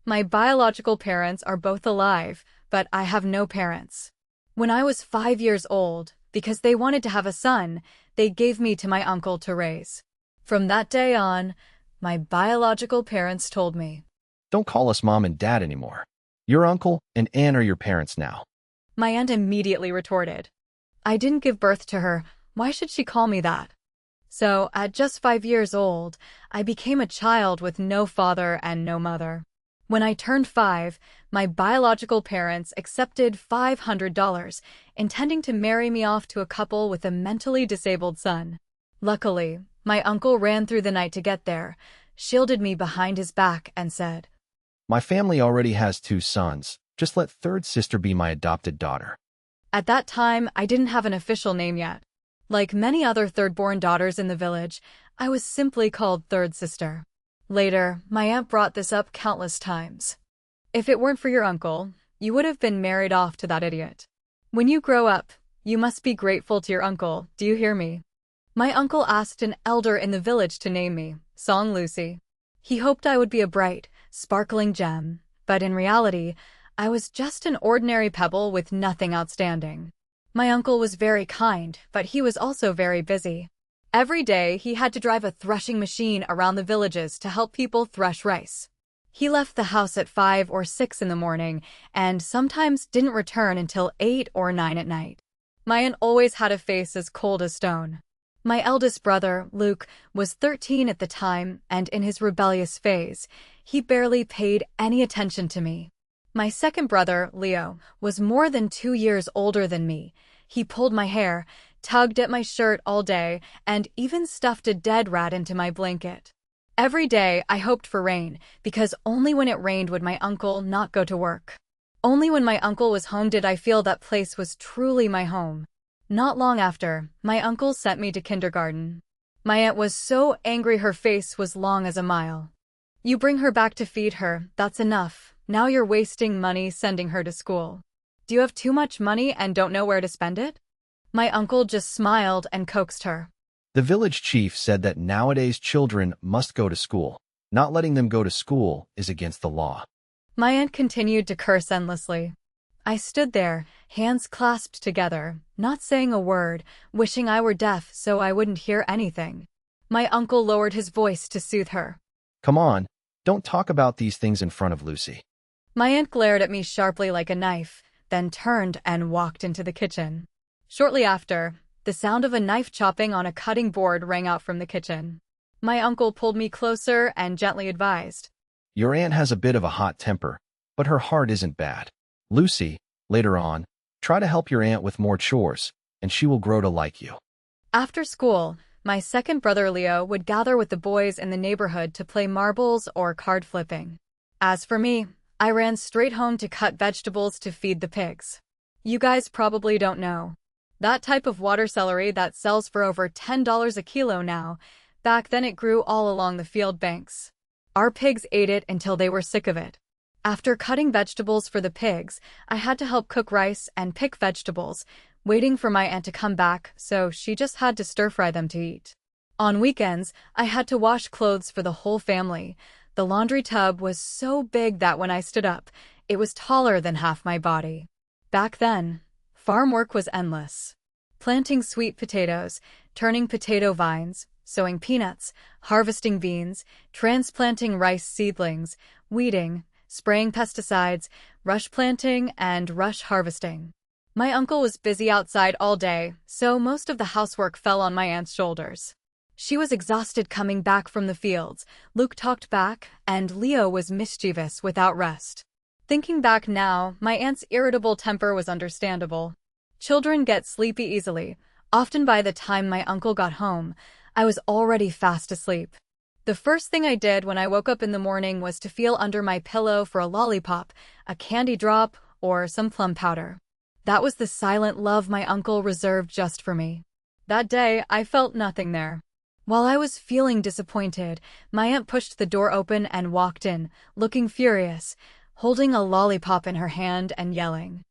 My biological parents are both alive, but I have no parents. When I was 5 years old, because they wanted to have a son, they gave me to my uncle to raise. From that day on, my biological parents told me, "Don't call us mom and dad anymore. Your uncle and aunt are your parents now." My aunt immediately retorted, "I didn't give birth to her. Why should she call me that?" So, at just 5 years old, I became a child with no father and no mother. When I turned 5, my biological parents accepted $500, intending to marry me off to a couple with a mentally disabled son. Luckily, my uncle ran through the night to get there, shielded me behind his back, and said, "My family already has 2 sons. Just let third sister be my adopted daughter." At that time, I didn't have an official name yet. Like many other third-born daughters in the village, I was simply called third sister. Later, my aunt brought this up countless times. "If it weren't for your uncle, you would have been married off to that idiot. When you grow up, you must be grateful to your uncle, do you hear me?" My uncle asked an elder in the village to name me, Song Lucy. He hoped I would be a bright, sparkling gem, but in reality, I was just an ordinary pebble with nothing outstanding. My uncle was very kind, but he was also very busy. Every day, he had to drive a threshing machine around the villages to help people thresh rice. He left the house at 5 or 6 in the morning and sometimes didn't return until 8 or 9 at night. My aunt always had a face as cold as stone. My eldest brother, Luke, was 13 at the time, and in his rebellious phase, he barely paid any attention to me. My second brother, Leo, was more than 2 years older than me. He pulled my hair, tugged at my shirt all day, and even stuffed a dead rat into my blanket. Every day, I hoped for rain, because only when it rained would my uncle not go to work. Only when my uncle was home did I feel that place was truly my home. Not long after, my uncle sent me to kindergarten. My aunt was so angry her face was long as a mile. "You bring her back to feed her, that's enough. Now you're wasting money sending her to school. Do you have too much money and don't know where to spend it?" My uncle just smiled and coaxed her. The village chief said that nowadays children must go to school. Not letting them go to school is against the law. My aunt continued to curse endlessly. I stood there, hands clasped together, not saying a word, wishing I were deaf so I wouldn't hear anything. My uncle lowered his voice to soothe her. "Come on, don't talk about these things in front of Lucy." My aunt glared at me sharply like a knife, then turned and walked into the kitchen. Shortly after, the sound of a knife chopping on a cutting board rang out from the kitchen. My uncle pulled me closer and gently advised, "Your aunt has a bit of a hot temper, but her heart isn't bad. Lucy, later on, try to help your aunt with more chores, and she will grow to like you." After school, my second brother Leo would gather with the boys in the neighborhood to play marbles or card flipping. As for me, I ran straight home to cut vegetables to feed the pigs. You guys probably don't know. That type of water celery that sells for over $10 a kilo now, back then it grew all along the field banks. Our pigs ate it until they were sick of it. After cutting vegetables for the pigs, I had to help cook rice and pick vegetables, waiting for my aunt to come back, so she just had to stir-fry them to eat. On weekends, I had to wash clothes for the whole family. The laundry tub was so big that when I stood up, it was taller than half my body. Back then, farm work was endless. Planting sweet potatoes, turning potato vines, sowing peanuts, harvesting beans, transplanting rice seedlings, weeding, spraying pesticides, rush planting, and rush harvesting. My uncle was busy outside all day, so most of the housework fell on my aunt's shoulders. She was exhausted coming back from the fields, Luke talked back, and Leo was mischievous without rest. Thinking back now, my aunt's irritable temper was understandable. Children get sleepy easily. Often by the time my uncle got home, I was already fast asleep. The first thing I did when I woke up in the morning was to feel under my pillow for a lollipop, a candy drop, or some plum powder. That was the silent love my uncle reserved just for me. That day, I felt nothing there. While I was feeling disappointed, my aunt pushed the door open and walked in, looking furious, holding a lollipop in her hand and yelling,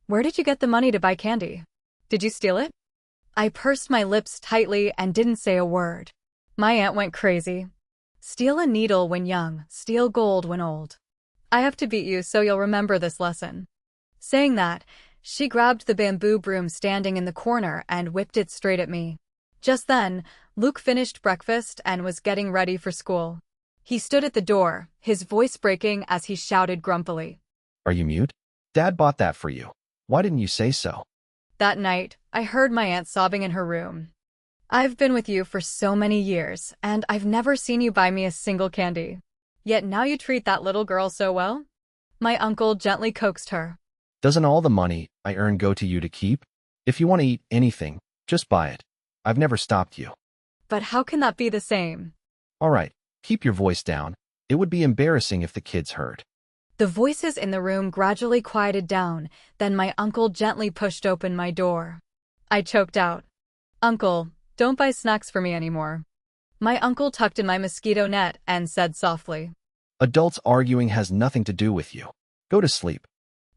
"Where did you get the money to buy candy? Did you steal it?" I pursed my lips tightly and didn't say a word. My aunt went crazy. Steal a needle when young, steal gold when old. I have to beat you so you'll remember this lesson. Saying that, she grabbed the bamboo broom standing in the corner and whipped it straight at me. Just then, Luke finished breakfast and was getting ready for school. He stood at the door, his voice breaking as he shouted grumpily. Are you mute? Dad bought that for you. Why didn't you say so? That night, I heard my aunt sobbing in her room. I've been with you for so many years, and I've never seen you buy me a single candy. Yet now you treat that little girl so well? My uncle gently coaxed her. Doesn't all the money I earn go to you to keep? If you want to eat anything, just buy it. I've never stopped you. But how can that be the same? All right, keep your voice down. It would be embarrassing if the kids heard. The voices in the room gradually quieted down, then my uncle gently pushed open my door. I choked out. Uncle, don't buy snacks for me anymore. My uncle tucked in my mosquito net and said softly. Adults arguing has nothing to do with you. Go to sleep.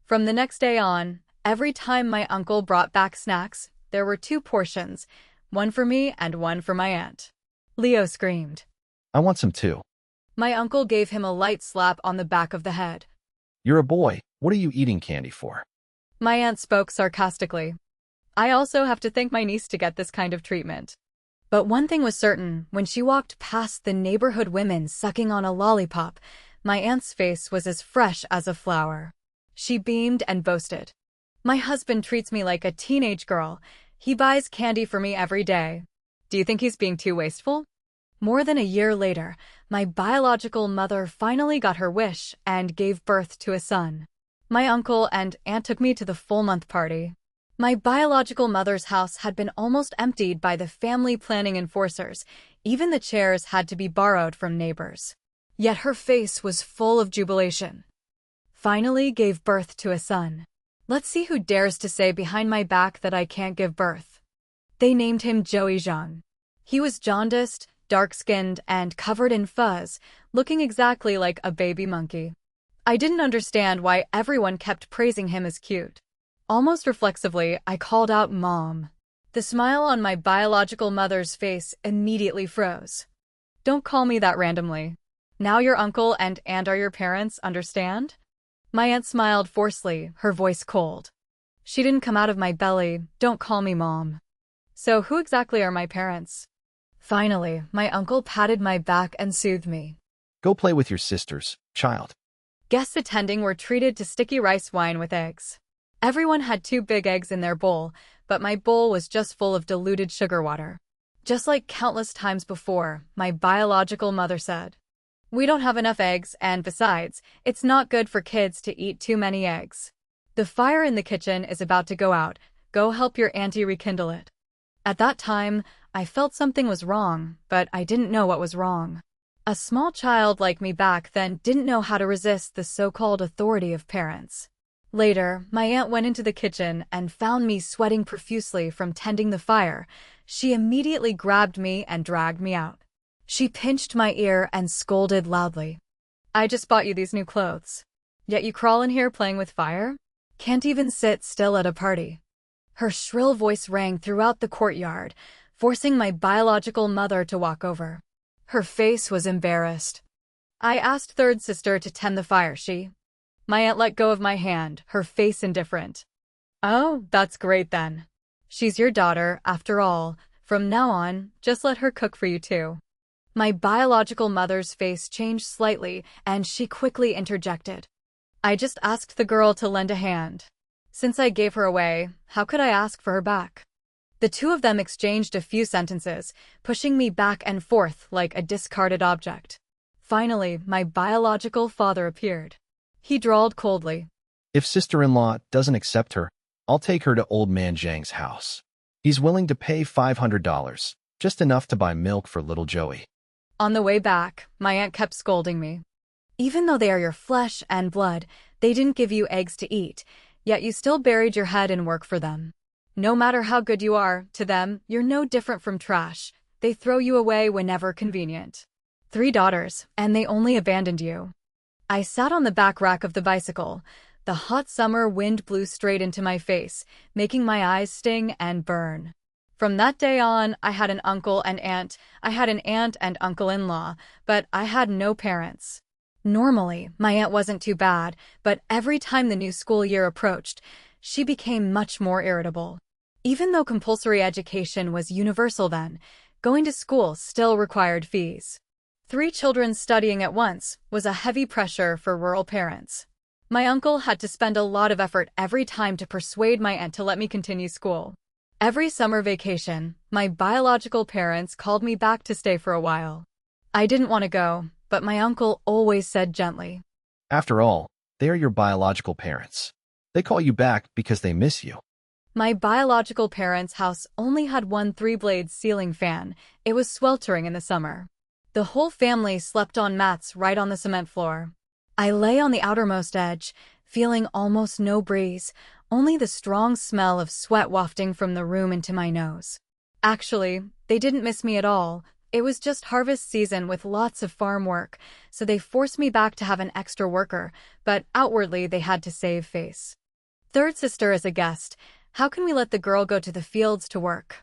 From the next day on, every time my uncle brought back snacks, there were 2 portions, one for me and one for my aunt. Leo screamed. I want some too. My uncle gave him a light slap on the back of the head. You're a boy. What are you eating candy for? My aunt spoke sarcastically. I also have to thank my niece to get this kind of treatment. But one thing was certain, when she walked past the neighborhood women sucking on a lollipop, my aunt's face was as fresh as a flower. She beamed and boasted. My husband treats me like a teenage girl. He buys candy for me every day. Do you think he's being too wasteful? More than a year later, my biological mother finally got her wish and gave birth to a son. My uncle and aunt took me to the full-month party. My biological mother's house had been almost emptied by the family planning enforcers. Even the chairs had to be borrowed from neighbors. Yet her face was full of jubilation. Finally gave birth to a son. Let's see who dares to say behind my back that I can't give birth. They named him Joey Zhang. He was jaundiced, dark-skinned, and covered in fuzz, looking exactly like a baby monkey. I didn't understand why everyone kept praising him as cute. Almost reflexively, I called out Mom. The smile on my biological mother's face immediately froze. Don't call me that randomly. Now your uncle and aunt are your parents, understand? My aunt smiled forcefully, her voice cold. She didn't come out of my belly, don't call me Mom. So who exactly are my parents? Finally, my uncle patted my back and soothed me. Go play with your sisters, child. Guests attending were treated to sticky rice wine with eggs. Everyone had 2 big eggs in their bowl, but my bowl was just full of diluted sugar water. Just like countless times before, my biological mother said, "We don't have enough eggs, and besides, it's not good for kids to eat too many eggs. The fire in the kitchen is about to go out. Go help your auntie rekindle it." At that time, I felt something was wrong, but I didn't know what was wrong. A small child like me back then didn't know how to resist the so-called authority of parents. Later, my aunt went into the kitchen and found me sweating profusely from tending the fire. She immediately grabbed me and dragged me out. She pinched my ear and scolded loudly. "I just bought you these new clothes. Yet you crawl in here playing with fire? Can't even sit still at a party." Her shrill voice rang throughout the courtyard, forcing my biological mother to walk over. Her face was embarrassed. I asked third sister to tend the fire, My aunt let go of my hand, her face indifferent. "Oh, that's great then. She's your daughter, after all. From now on, just let her cook for you too." My biological mother's face changed slightly, and she quickly interjected. "I just asked the girl to lend a hand. Since I gave her away, how could I ask for her back?" The 2 of them exchanged a few sentences, pushing me back and forth like a discarded object. Finally, my biological father appeared. He drawled coldly. If sister-in-law doesn't accept her, I'll take her to old man Zhang's house. He's willing to pay $500, just enough to buy milk for little Joey. On the way back, my aunt kept scolding me. "Even though they are your flesh and blood, they didn't give you eggs to eat, yet you still buried your head in work for them. No matter how good you are, to them, you're no different from trash. They throw you away whenever convenient. 3 daughters, and they only abandoned you." I sat on the back rack of the bicycle. The hot summer wind blew straight into my face, making my eyes sting and burn. From that day on, I had an uncle and aunt. I had an aunt and uncle-in-law, but I had no parents. Normally, my aunt wasn't too bad, but every time the new school year approached, she became much more irritable. Even though compulsory education was universal then, going to school still required fees. 3 children studying at once was a heavy pressure for rural parents. My uncle had to spend a lot of effort every time to persuade my aunt to let me continue school. Every summer vacation, my biological parents called me back to stay for a while. I didn't want to go, but my uncle always said gently, After all, they are your biological parents. They call you back because they miss you. My biological parents' house only had one 3-blade ceiling fan. It was sweltering in the summer. The whole family slept on mats right on the cement floor. I lay on the outermost edge, feeling almost no breeze, only the strong smell of sweat wafting from the room into my nose. Actually, they didn't miss me at all. It was just harvest season with lots of farm work, so they forced me back to have an extra worker, but outwardly they had to save face. Third sister as a guest, how can we let the girl go to the fields to work?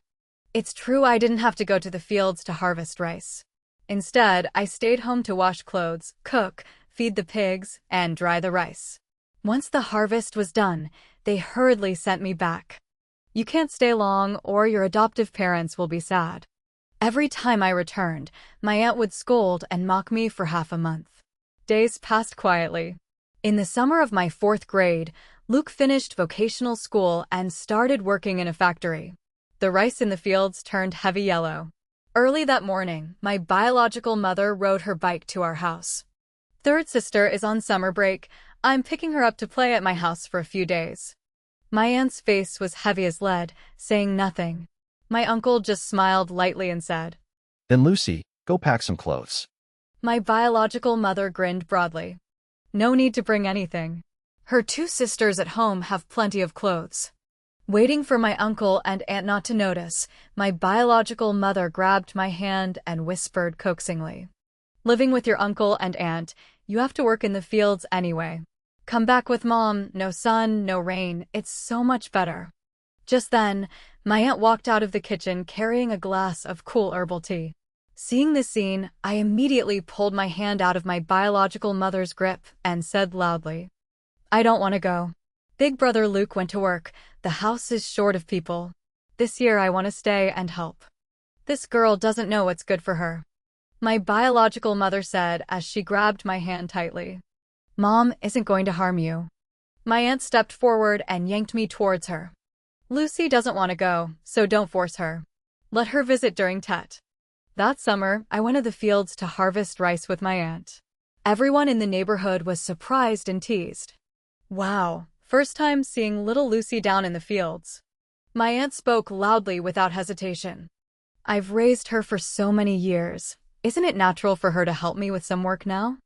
It's true I didn't have to go to the fields to harvest rice. Instead, I stayed home to wash clothes, cook, feed the pigs, and dry the rice. Once the harvest was done, they hurriedly sent me back. You can't stay long or your adoptive parents will be sad. Every time I returned, my aunt would scold and mock me for half a month. Days passed quietly. In the summer of my 4th grade, Luke finished vocational school and started working in a factory. The rice in the fields turned heavy yellow. Early that morning, my biological mother rode her bike to our house. Third sister is on summer break. I'm picking her up to play at my house for a few days. My aunt's face was heavy as lead, saying nothing. My uncle just smiled lightly and said, Then Lucy, go pack some clothes. My biological mother grinned broadly. No need to bring anything. Her 2 sisters at home have plenty of clothes. Waiting for my uncle and aunt not to notice, my biological mother grabbed my hand and whispered coaxingly, Living with your uncle and aunt, you have to work in the fields anyway. Come back with mom, no sun, no rain, it's so much better. Just then, my aunt walked out of the kitchen carrying a glass of cool herbal tea. Seeing this scene, I immediately pulled my hand out of my biological mother's grip and said loudly, I don't want to go. Big brother Luke went to work. The house is short of people. This year I want to stay and help. This girl doesn't know what's good for her. My biological mother said as she grabbed my hand tightly. Mom isn't going to harm you. My aunt stepped forward and yanked me towards her. Lucy doesn't want to go, so don't force her. Let her visit during Tet. That summer, I went to the fields to harvest rice with my aunt. Everyone in the neighborhood was surprised and teased. Wow, first time seeing little Lucy down in the fields. My aunt spoke loudly without hesitation. I've raised her for so many years. Isn't it natural for her to help me with some work now?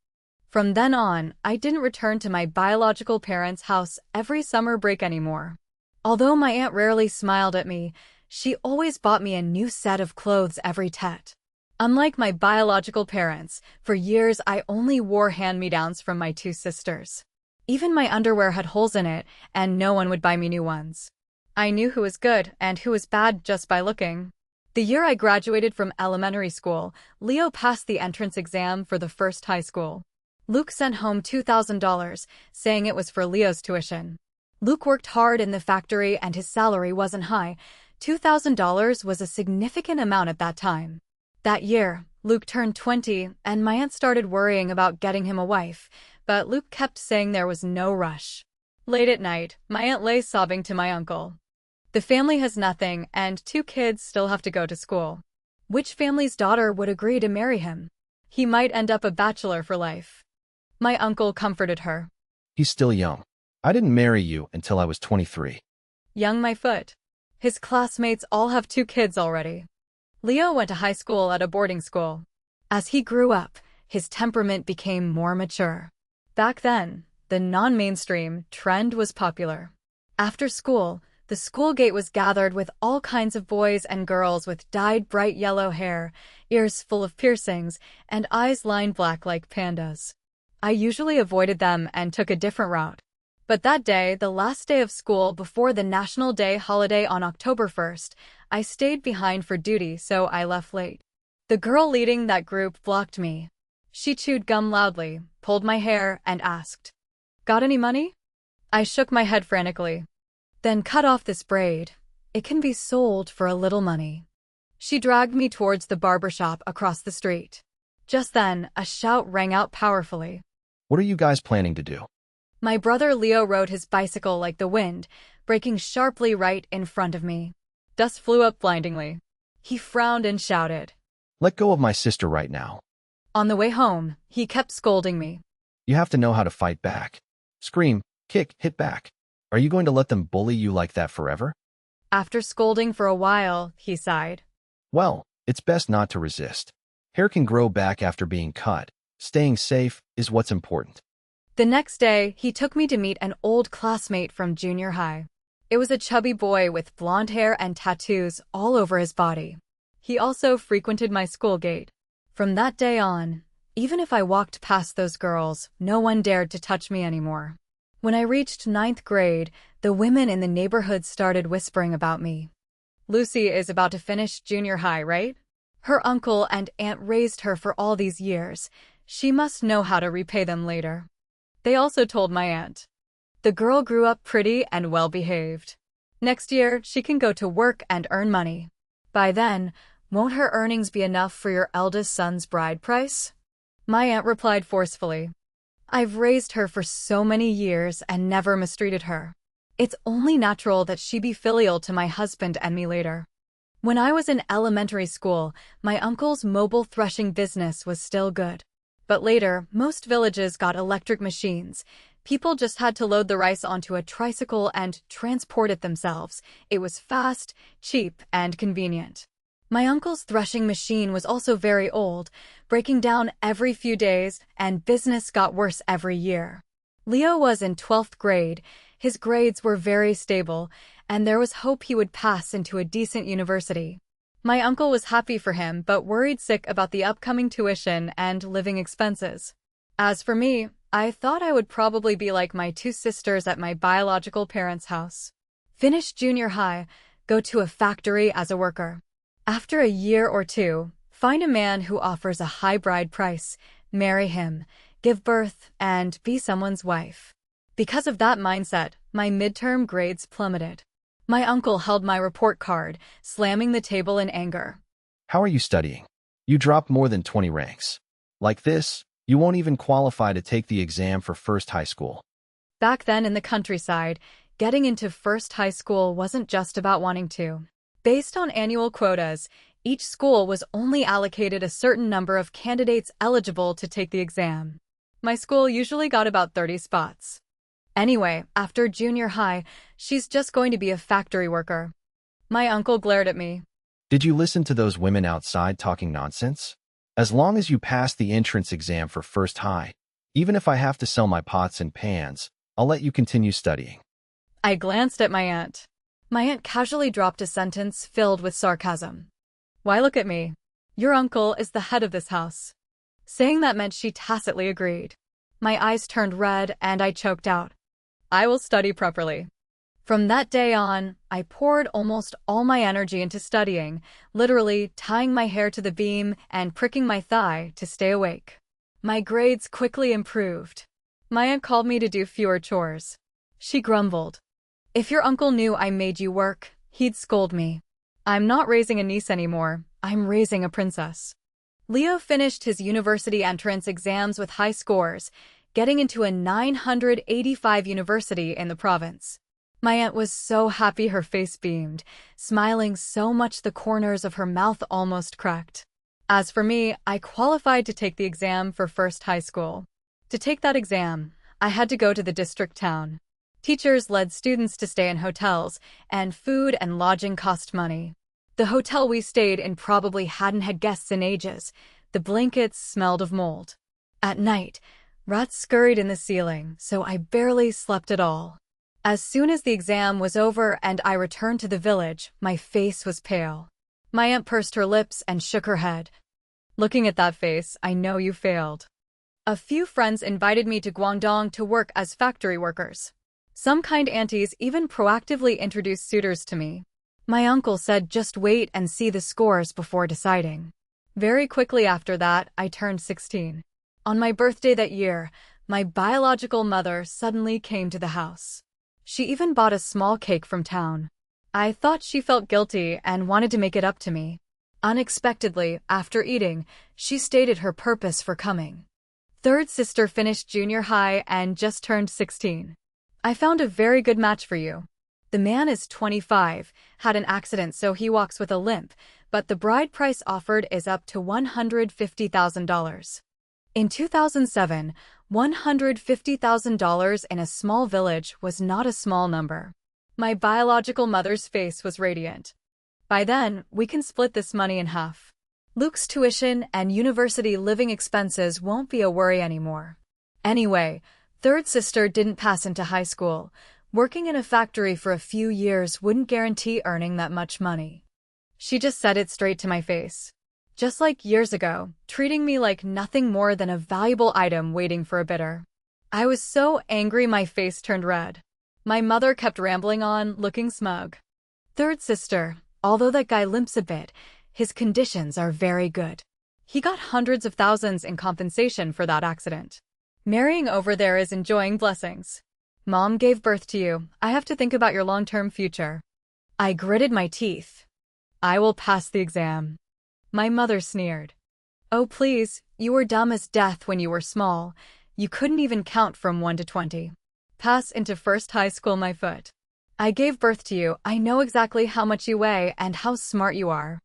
From then on, I didn't return to my biological parents' house every summer break anymore. Although my aunt rarely smiled at me, she always bought me a new set of clothes every Tet. Unlike my biological parents, for years I only wore hand-me-downs from my 2 sisters. Even my underwear had holes in it, and no one would buy me new ones. I knew who was good and who was bad just by looking. The year I graduated from elementary school, Leo passed the entrance exam for the first high school. Luke sent home $2,000, saying it was for Leo's tuition. Luke worked hard in the factory and his salary wasn't high. $2,000 was a significant amount at that time. That year, Luke turned 20, and my aunt started worrying about getting him a wife, but Luke kept saying there was no rush. Late at night, my aunt lay sobbing to my uncle. The family has nothing, and 2 kids still have to go to school. Which family's daughter would agree to marry him? He might end up a bachelor for life. My uncle comforted her. He's still young. I didn't marry you until I was 23. Young my foot. His classmates all have 2 kids already. Leo went to high school at a boarding school. As he grew up, his temperament became more mature. Back then, the non-mainstream trend was popular. After school, the school gate was gathered with all kinds of boys and girls with dyed bright yellow hair, ears full of piercings, and eyes lined black like pandas. I usually avoided them and took a different route. But that day, the last day of school before the National Day holiday on October 1st, I stayed behind for duty, so I left late. The girl leading that group blocked me. She chewed gum loudly, pulled my hair, and asked, "Got any money?" I shook my head frantically. "Then cut off this braid. It can be sold for a little money." She dragged me towards the barber shop across the street. Just then, a shout rang out powerfully. What are you guys planning to do? My brother Leo rode his bicycle like the wind, braking sharply right in front of me. Dust flew up blindingly. He frowned and shouted. Let go of my sister right now. On the way home, he kept scolding me. You have to know how to fight back. Scream, kick, hit back. Are you going to let them bully you like that forever? After scolding for a while, he sighed. Well, it's best not to resist. Hair can grow back after being cut. Staying safe is what's important. The next day, he took me to meet an old classmate from junior high. It was a chubby boy with blonde hair and tattoos all over his body. He also frequented my school gate. From that day on, even if I walked past those girls, no one dared to touch me anymore. When I reached 9th grade, the women in the neighborhood started whispering about me. Lucy is about to finish junior high, right? Her uncle and aunt raised her for all these years. She must know how to repay them later. They also told my aunt. The girl grew up pretty and well-behaved. Next year, she can go to work and earn money. By then, won't her earnings be enough for your eldest son's bride price? My aunt replied forcefully. I've raised her for so many years and never mistreated her. It's only natural that she be filial to my husband and me later. When I was in elementary school, my uncle's mobile threshing business was still good. But later, most villages got electric machines. People just had to load the rice onto a tricycle and transport it themselves. It was fast, cheap, and convenient. My uncle's threshing machine was also very old, breaking down every few days, and business got worse every year. Leo was in 12th grade. His grades were very stable, and there was hope he would pass into a decent university. My uncle was happy for him, but worried sick about the upcoming tuition and living expenses. As for me, I thought I would probably be like my two sisters at my biological parents' house. Finish junior high, go to a factory as a worker. After a year or two, find a man who offers a high bride price, marry him, give birth, and be someone's wife. Because of that mindset, my midterm grades plummeted. My uncle held my report card, slamming the table in anger. How are you studying? You dropped more than 20 ranks. Like this, you won't even qualify to take the exam for first high school. Back then in the countryside, getting into first high school wasn't just about wanting to. Based on annual quotas, each school was only allocated a certain number of candidates eligible to take the exam. My school usually got about 30 spots. Anyway, after junior high, she's just going to be a factory worker. My uncle glared at me. Did you listen to those women outside talking nonsense? As long as you pass the entrance exam for first high, even if I have to sell my pots and pans, I'll let you continue studying. I glanced at my aunt. My aunt casually dropped a sentence filled with sarcasm. Why look at me? Your uncle is the head of this house. Saying that meant she tacitly agreed. My eyes turned red and I choked out. I will study properly. From that day on, I poured almost all my energy into studying, literally tying my hair to the beam and pricking my thigh to stay awake. My grades quickly improved. My aunt called me to do fewer chores. She grumbled. If your uncle knew I made you work, he'd scold me. I'm not raising a niece anymore, I'm raising a princess. Leo finished his university entrance exams with high scores, getting into a 985 university in the province. My aunt was so happy her face beamed, smiling so much the corners of her mouth almost cracked. As for me, I qualified to take the exam for first high school. To take that exam, I had to go to the district town. Teachers led students to stay in hotels, and food and lodging cost money. The hotel we stayed in probably hadn't had guests in ages. The blankets smelled of mold. At night, rats scurried in the ceiling, so I barely slept at all. As soon as the exam was over and I returned to the village, my face was pale. My aunt pursed her lips and shook her head. Looking at that face, I know you failed. A few friends invited me to Guangdong to work as factory workers. Some kind aunties even proactively introduced suitors to me. My uncle said just wait and see the scores before deciding. Very quickly after that, I turned 16. On my birthday that year, my biological mother suddenly came to the house. She even bought a small cake from town. I thought she felt guilty and wanted to make it up to me. Unexpectedly, after eating, she stated her purpose for coming. Third sister finished junior high and just turned 16. I found a very good match for you. The man is 25, had an accident so he walks with a limp, but the bride price offered is up to $150,000. In 2007, $150,000 in a small village was not a small number. My biological mother's face was radiant. By then, we can split this money in half. Luke's tuition and university living expenses won't be a worry anymore. Anyway, third sister didn't pass into high school. Working in a factory for a few years wouldn't guarantee earning that much money. She just said it straight to my face. Just like years ago, treating me like nothing more than a valuable item waiting for a bidder. I was so angry my face turned red. My mother kept rambling on, looking smug. Third sister, although that guy limps a bit, his conditions are very good. He got hundreds of thousands in compensation for that accident. Marrying over there is enjoying blessings. Mom gave birth to you. I have to think about your long-term future. I gritted my teeth. I will pass the exam. My mother sneered. Oh please, you were dumb as death when you were small. You couldn't even count from 1 to 20. Pass into first high school, my foot. I gave birth to you. I know exactly how much you weigh and how smart you are.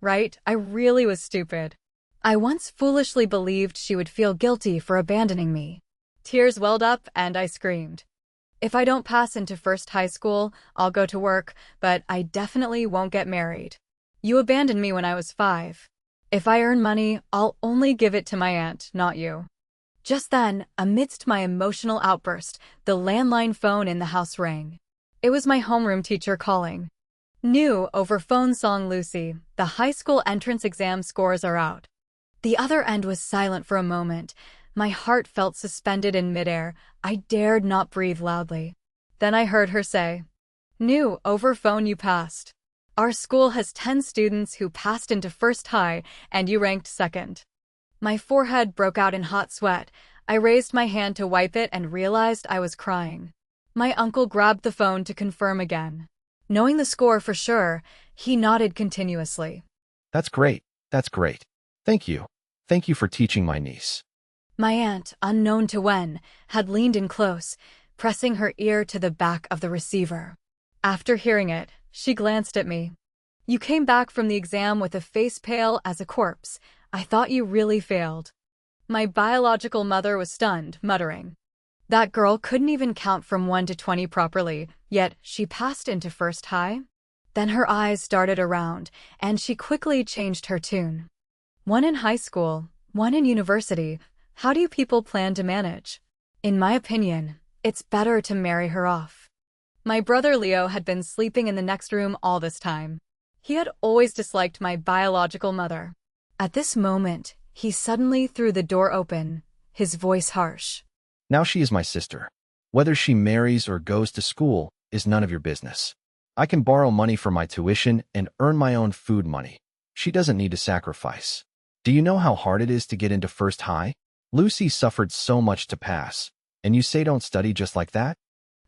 Right? I really was stupid. I once foolishly believed she would feel guilty for abandoning me. Tears welled up and I screamed. If I don't pass into first high school, I'll go to work, but I definitely won't get married. You abandoned me when I was 5. If I earn money, I'll only give it to my aunt, not you. Just then, amidst my emotional outburst, the landline phone in the house rang. It was my homeroom teacher calling. New over phone song Lucy, the high school entrance exam scores are out. The other end was silent for a moment. My heart felt suspended in midair. I dared not breathe loudly. Then I heard her say, New over phone, you passed. Our school has 10 students who passed into first high and you ranked second. My forehead broke out in hot sweat. I raised my hand to wipe it and realized I was crying. My uncle grabbed the phone to confirm again. Knowing the score for sure, he nodded continuously. That's great. That's great. Thank you. Thank you for teaching my niece. My aunt, unknown to Wen, had leaned in close, pressing her ear to the back of the receiver. After hearing it, she glanced at me. You came back from the exam with a face pale as a corpse. I thought you really failed. My biological mother was stunned, muttering. That girl couldn't even count from 1 to 20 properly, yet she passed into first high? Then her eyes darted around, and she quickly changed her tune. 1 in high school, 1 in university. How do you people plan to manage? In my opinion, it's better to marry her off. My brother Leo had been sleeping in the next room all this time. He had always disliked my biological mother. At this moment, he suddenly threw the door open, his voice harsh. Now she is my sister. Whether she marries or goes to school is none of your business. I can borrow money for my tuition and earn my own food money. She doesn't need to sacrifice. Do you know how hard it is to get into first high? Lucy suffered so much to pass, and you say don't study just like that?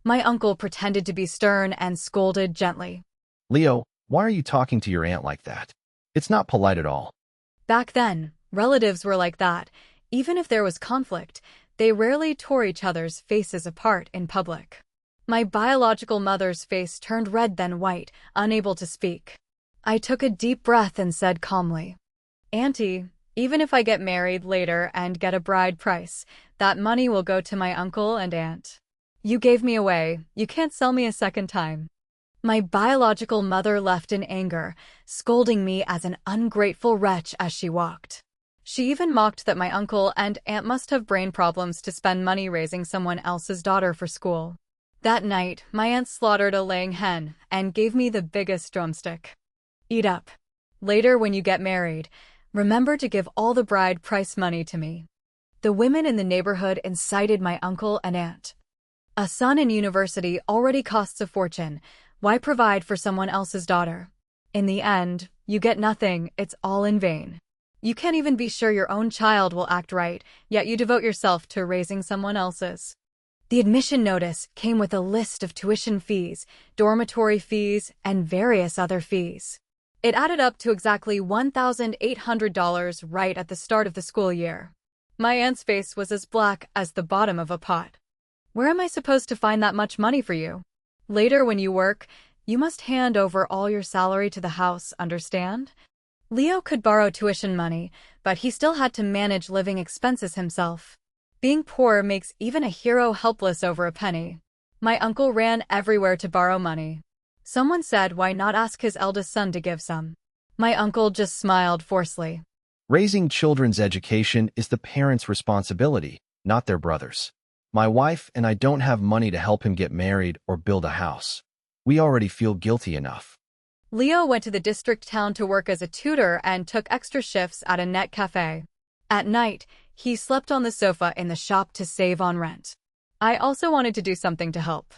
My uncle pretended to be stern and scolded gently. Leo, why are you talking to your aunt like that? It's not polite at all. Back then, relatives were like that. Even if there was conflict, they rarely tore each other's faces apart in public. My biological mother's face turned red then white, unable to speak. I took a deep breath and said calmly, Auntie, even if I get married later and get a bride price, that money will go to my uncle and aunt. You gave me away. You can't sell me a second time. My biological mother left in anger, scolding me as an ungrateful wretch as she walked. She even mocked that my uncle and aunt must have brain problems to spend money raising someone else's daughter for school. That night, my aunt slaughtered a laying hen and gave me the biggest drumstick. Eat up. Later, when you get married, remember to give all the bride price money to me. The women in the neighborhood incited my uncle and aunt. A son in university already costs a fortune. Why provide for someone else's daughter? In the end, you get nothing, it's all in vain. You can't even be sure your own child will act right, yet you devote yourself to raising someone else's. The admission notice came with a list of tuition fees, dormitory fees, and various other fees. It added up to exactly $1,800 right at the start of the school year. My aunt's face was as black as the bottom of a pot. Where am I supposed to find that much money for you? Later when you work, you must hand over all your salary to the house, understand? Leo could borrow tuition money, but he still had to manage living expenses himself. Being poor makes even a hero helpless over a penny. My uncle ran everywhere to borrow money. Someone said why not ask his eldest son to give some. My uncle just smiled forcefully. Raising children's education is the parents' responsibility, not their brothers. My wife and I don't have money to help him get married or build a house. We already feel guilty enough. Leo went to the district town to work as a tutor and took extra shifts at a net cafe. At night, he slept on the sofa in the shop to save on rent. I also wanted to do something to help.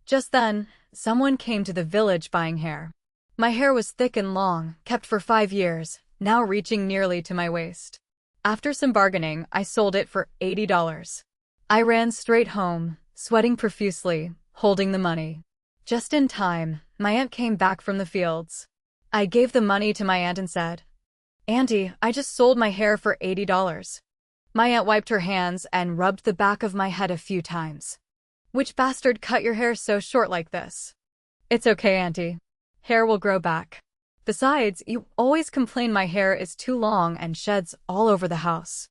Just then, someone came to the village buying hair. My hair was thick and long, kept for 5 years, now reaching nearly to my waist. After some bargaining, I sold it for $80. I ran straight home, sweating profusely, holding the money. Just in time, my aunt came back from the fields. I gave the money to my aunt and said, "Auntie, I just sold my hair for $80. My aunt wiped her hands and rubbed the back of my head a few times. "Which bastard cut your hair so short like this?" "It's okay, Auntie. Hair will grow back. Besides, you always complain my hair is too long and sheds all over the house."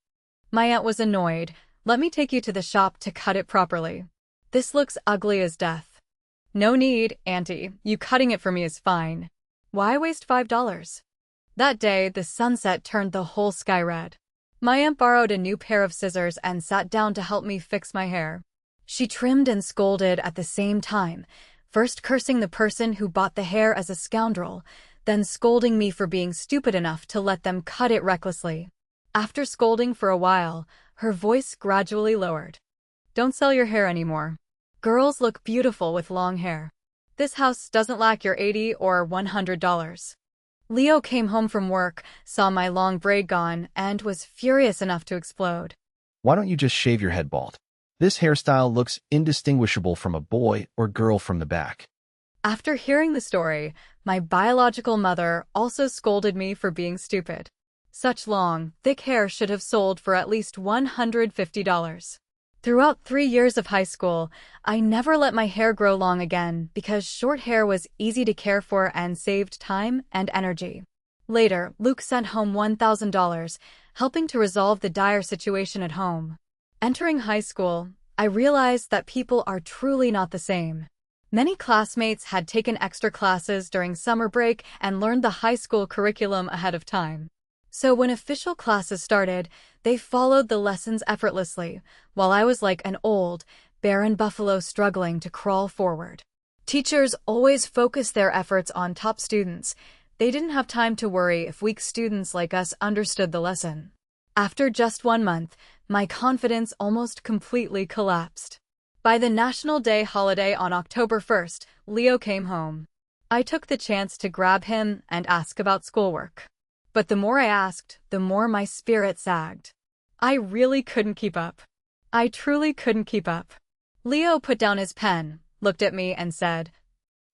My aunt was annoyed. "Let me take you to the shop to cut it properly. This looks ugly as death." "No need, Auntie. You cutting it for me is fine. Why waste $5? That day, the sunset turned the whole sky red. My aunt borrowed a new pair of scissors and sat down to help me fix my hair. She trimmed and scolded at the same time, first cursing the person who bought the hair as a scoundrel, then scolding me for being stupid enough to let them cut it recklessly. After scolding for a while, her voice gradually lowered. "Don't sell your hair anymore. Girls look beautiful with long hair. This house doesn't lack your $80 or $100. Leo came home from work, saw my long braid gone, and was furious enough to explode. Why don't you just shave your head bald? This hairstyle looks indistinguishable from a boy or girl from the back. After hearing the story, my biological mother also scolded me for being stupid. Such long, thick hair should have sold for at least $150. Throughout 3 years of high school, I never let my hair grow long again because short hair was easy to care for and saved time and energy. Later, Luke sent home $1,000, helping to resolve the dire situation at home. Entering high school, I realized that people are truly not the same. Many classmates had taken extra classes during summer break and learned the high school curriculum ahead of time. So when official classes started, they followed the lessons effortlessly, while I was like an old, barren buffalo struggling to crawl forward. Teachers always focused their efforts on top students. They didn't have time to worry if weak students like us understood the lesson. After just 1 month, my confidence almost completely collapsed. By the National Day holiday on October 1st, Leo came home. I took the chance to grab him and ask about schoolwork. But the more I asked, the more my spirit sagged. I really couldn't keep up. I truly couldn't keep up. Leo put down his pen, looked at me, and said,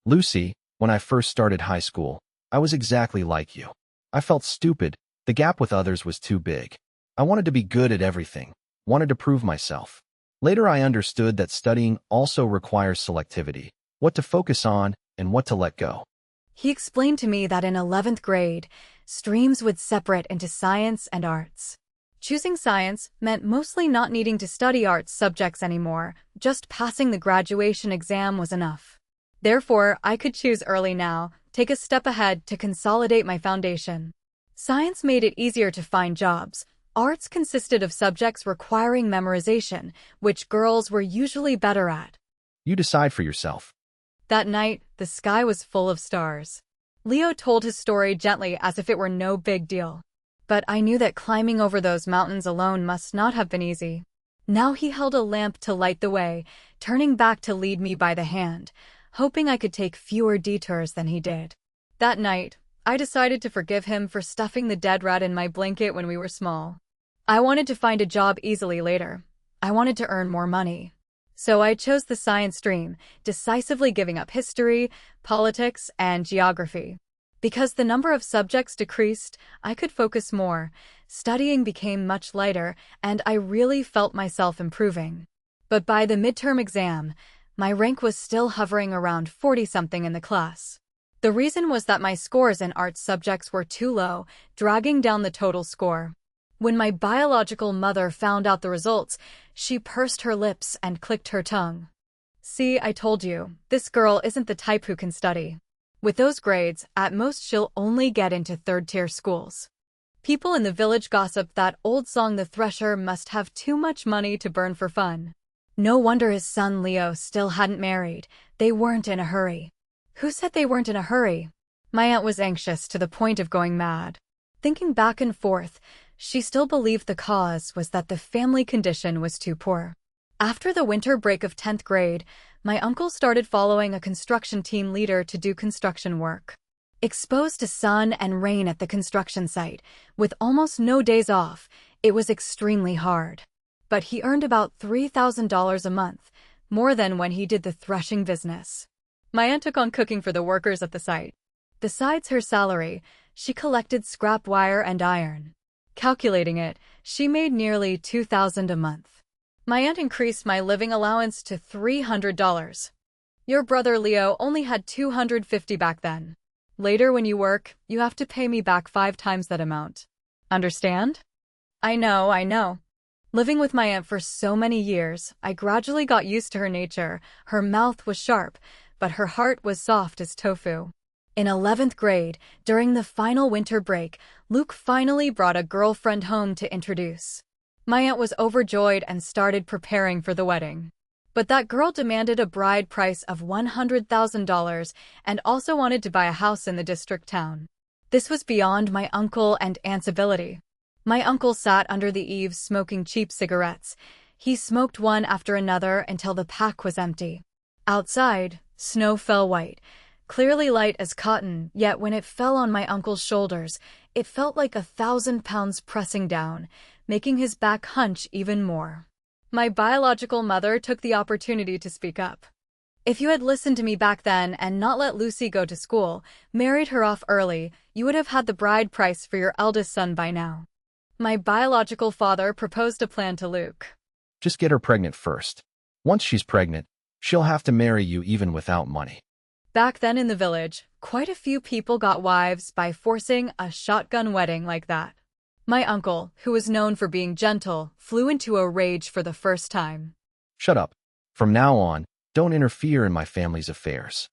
"Lucy, when I first started high school, I was exactly like you. I felt stupid. The gap with others was too big. I wanted to be good at everything, wanted to prove myself. Later I understood that studying also requires selectivity, what to focus on and what to let go." He explained to me that in 11th grade, streams would separate into science and arts. Choosing science meant mostly not needing to study arts subjects anymore, just passing the graduation exam was enough. Therefore, I could choose early now, take a step ahead to consolidate my foundation. Science made it easier to find jobs. Arts consisted of subjects requiring memorization, which girls were usually better at. You decide for yourself. That night, the sky was full of stars. Leo told his story gently as if it were no big deal. But I knew that climbing over those mountains alone must not have been easy. Now he held a lamp to light the way, turning back to lead me by the hand, hoping I could take fewer detours than he did. That night, I decided to forgive him for stuffing the dead rat in my blanket when we were small. I wanted to find a job easily later. I wanted to earn more money. So I chose the science stream, decisively giving up history, politics, and geography. Because the number of subjects decreased, I could focus more. Studying became much lighter, and I really felt myself improving. But by the midterm exam, my rank was still hovering around 40-something in the class. The reason was that my scores in arts subjects were too low, dragging down the total score. When my biological mother found out the results, she pursed her lips and clicked her tongue. "See, I told you, this girl isn't the type who can study. With those grades, at most she'll only get into third-tier schools." People in the village gossiped that old song the thresher must have too much money to burn for fun. No wonder his son Leo still hadn't married. They weren't in a hurry. Who said they weren't in a hurry? My aunt was anxious to the point of going mad. Thinking back and forth, she still believed the cause was that the family condition was too poor. After the winter break of 10th grade, my uncle started following a construction team leader to do construction work. Exposed to sun and rain at the construction site, with almost no days off, it was extremely hard. But he earned about $3,000 a month, more than when he did the threshing business. My aunt took on cooking for the workers at the site. Besides her salary, she collected scrap wire and iron. Calculating it, she made nearly $2,000 a month. My aunt increased my living allowance to $300. "Your brother Leo only had $250 back then. Later when you work, you have to pay me back 5 times that amount. Understand?" I know. Living with my aunt for so many years, I gradually got used to her nature. Her mouth was sharp, but her heart was soft as tofu. In 11th grade, during the final winter break, Luke finally brought a girlfriend home to introduce. My aunt was overjoyed and started preparing for the wedding. But that girl demanded a bride price of $100,000 and also wanted to buy a house in the district town. This was beyond my uncle and aunt's ability. My uncle sat under the eaves smoking cheap cigarettes. He smoked one after another until the pack was empty. Outside, snow fell white, clearly light as cotton, yet when it fell on my uncle's shoulders, it felt like 1,000 pounds pressing down, making his back hunch even more. My biological mother took the opportunity to speak up. "If you had listened to me back then and not let Lucy go to school, married her off early, you would have had the bride price for your eldest son by now." My biological father proposed a plan to Luke. Just get her pregnant first. Once she's pregnant, she'll have to marry you even without money. Back then in the village, quite a few people got wives by forcing a shotgun wedding like that. My uncle, who was known for being gentle, flew into a rage for the first time. "Shut up. From now on, don't interfere in my family's affairs."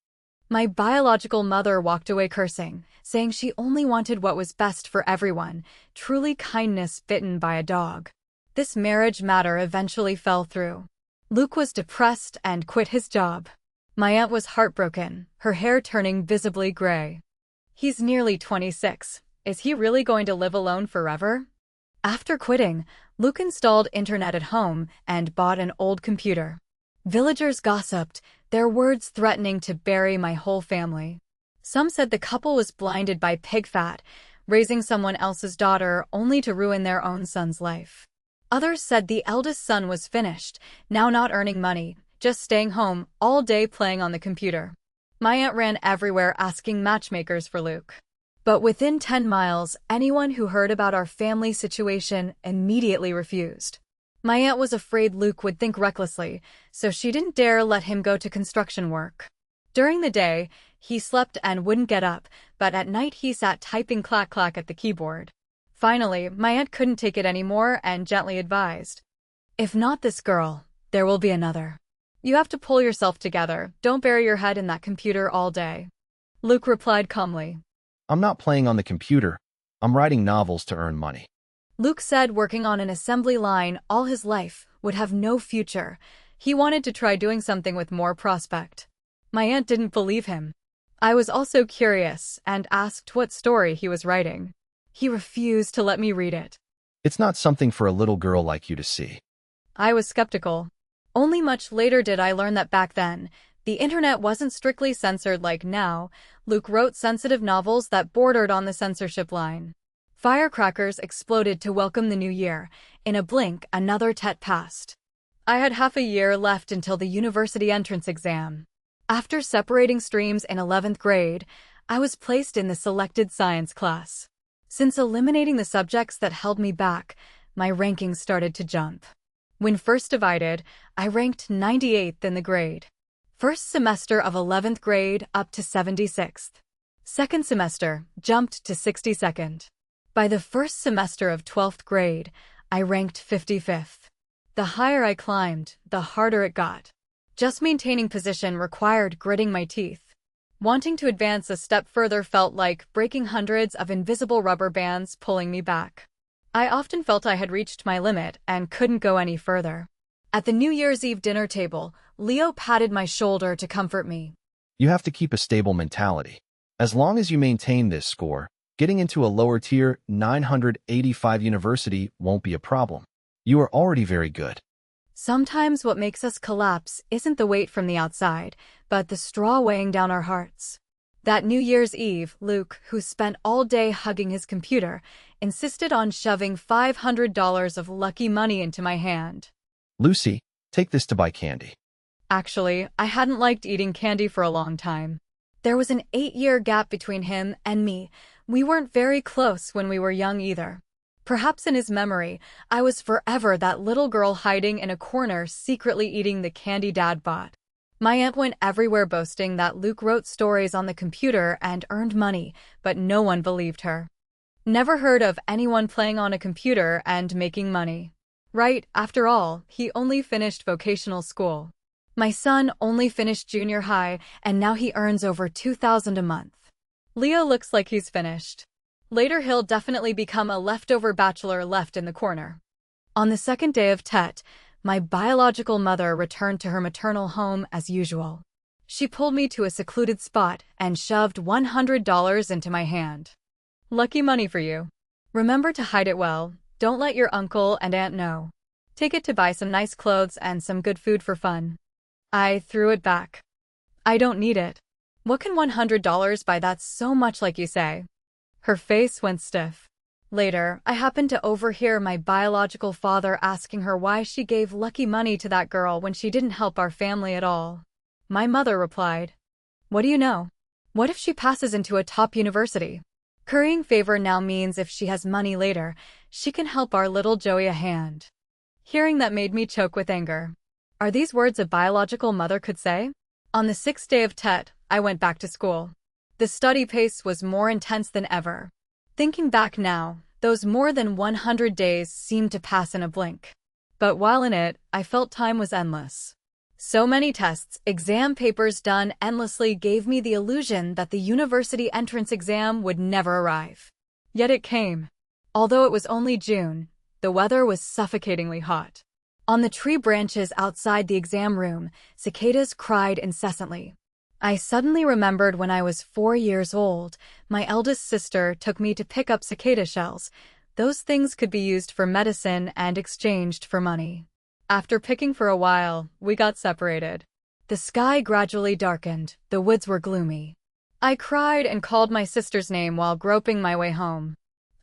My biological mother walked away cursing, saying she only wanted what was best for everyone, truly kindness bitten by a dog. This marriage matter eventually fell through. Luke was depressed and quit his job. My aunt was heartbroken, her hair turning visibly gray. "He's nearly 26. Is he really going to live alone forever?" After quitting, Luke installed internet at home and bought an old computer. Villagers gossiped, their words threatening to bury my whole family. Some said the couple was blinded by pig fat, raising someone else's daughter only to ruin their own son's life. Others said the eldest son was finished, now not earning money, just staying home all day playing on the computer. My aunt ran everywhere asking matchmakers for Luke. But within 10 miles, anyone who heard about our family situation immediately refused. My aunt was afraid Luke would think recklessly, so she didn't dare let him go to construction work. During the day, he slept and wouldn't get up, but at night he sat typing clack-clack at the keyboard. Finally, my aunt couldn't take it anymore and gently advised, "If not this girl, there will be another. You have to pull yourself together, don't bury your head in that computer all day." Luke replied calmly, "I'm not playing on the computer. I'm writing novels to earn money." Luke said working on an assembly line all his life would have no future. He wanted to try doing something with more prospect. My aunt didn't believe him. I was also curious and asked what story he was writing. He refused to let me read it. "It's not something for a little girl like you to see." I was skeptical. Only much later did I learn that back then, The internet wasn't strictly censored like now. Luke wrote sensitive novels that bordered on the censorship line. Firecrackers exploded to welcome the new year. In a blink, another TET passed. I had half a year left until the university entrance exam. After separating streams in 11th grade, I was placed in the selected science class. Since eliminating the subjects that held me back, my rankings started to jump. When first divided, I ranked 98th in the grade. First semester of 11th grade up to 76th. Second semester jumped to 62nd. By the first semester of 12th grade, I ranked 55th. The higher I climbed, the harder it got. Just maintaining position required gritting my teeth. Wanting to advance a step further felt like breaking hundreds of invisible rubber bands pulling me back. I often felt I had reached my limit and couldn't go any further. At the New Year's Eve dinner table, Leo patted my shoulder to comfort me. You have to keep a stable mentality. As long as you maintain this score, getting into a lower tier 985 university won't be a problem. You are already very good. Sometimes what makes us collapse isn't the weight from the outside, but the straw weighing down our hearts. That New Year's Eve, Luke, who spent all day hugging his computer, insisted on shoving $500 of lucky money into my hand. Lucy, take this to buy candy. Actually, I hadn't liked eating candy for a long time. There was an 8-year gap between him and me. We weren't very close when we were young either. Perhaps in his memory, I was forever that little girl hiding in a corner secretly eating the candy Dad bought. My aunt went everywhere boasting that Luke wrote stories on the computer and earned money, but no one believed her. Never heard of anyone playing on a computer and making money. Right, after all, he only finished vocational school. My son only finished junior high, and now he earns over $2,000 a month. Leo looks like he's finished. Later he'll definitely become a leftover bachelor left in the corner. On the second day of TET, my biological mother returned to her maternal home as usual. She pulled me to a secluded spot and shoved $100 into my hand. Lucky money for you. Remember to hide it well. Don't let your uncle and aunt know. Take it to buy some nice clothes and some good food for fun. I threw it back. I don't need it. What can $100 buy that's so much like you say? Her face went stiff. Later, I happened to overhear my biological father asking her why she gave lucky money to that girl when she didn't help our family at all. My mother replied, "What do you know? What if she passes into a top university? Currying favor now means if she has money later, she can help our little Joey a hand." Hearing that made me choke with anger. Are these words a biological mother could say? On the 6th day of TET, I went back to school. The study pace was more intense than ever. Thinking back now, those more than 100 days seemed to pass in a blink. But while in it, I felt time was endless. So many tests, exam papers done endlessly gave me the illusion that the university entrance exam would never arrive. Yet it came. Although it was only June, the weather was suffocatingly hot. On the tree branches outside the exam room, cicadas cried incessantly. I suddenly remembered when I was 4 years old, my eldest sister took me to pick up cicada shells. Those things could be used for medicine and exchanged for money. After picking for a while, we got separated. The sky gradually darkened, the woods were gloomy. I cried and called my sister's name while groping my way home.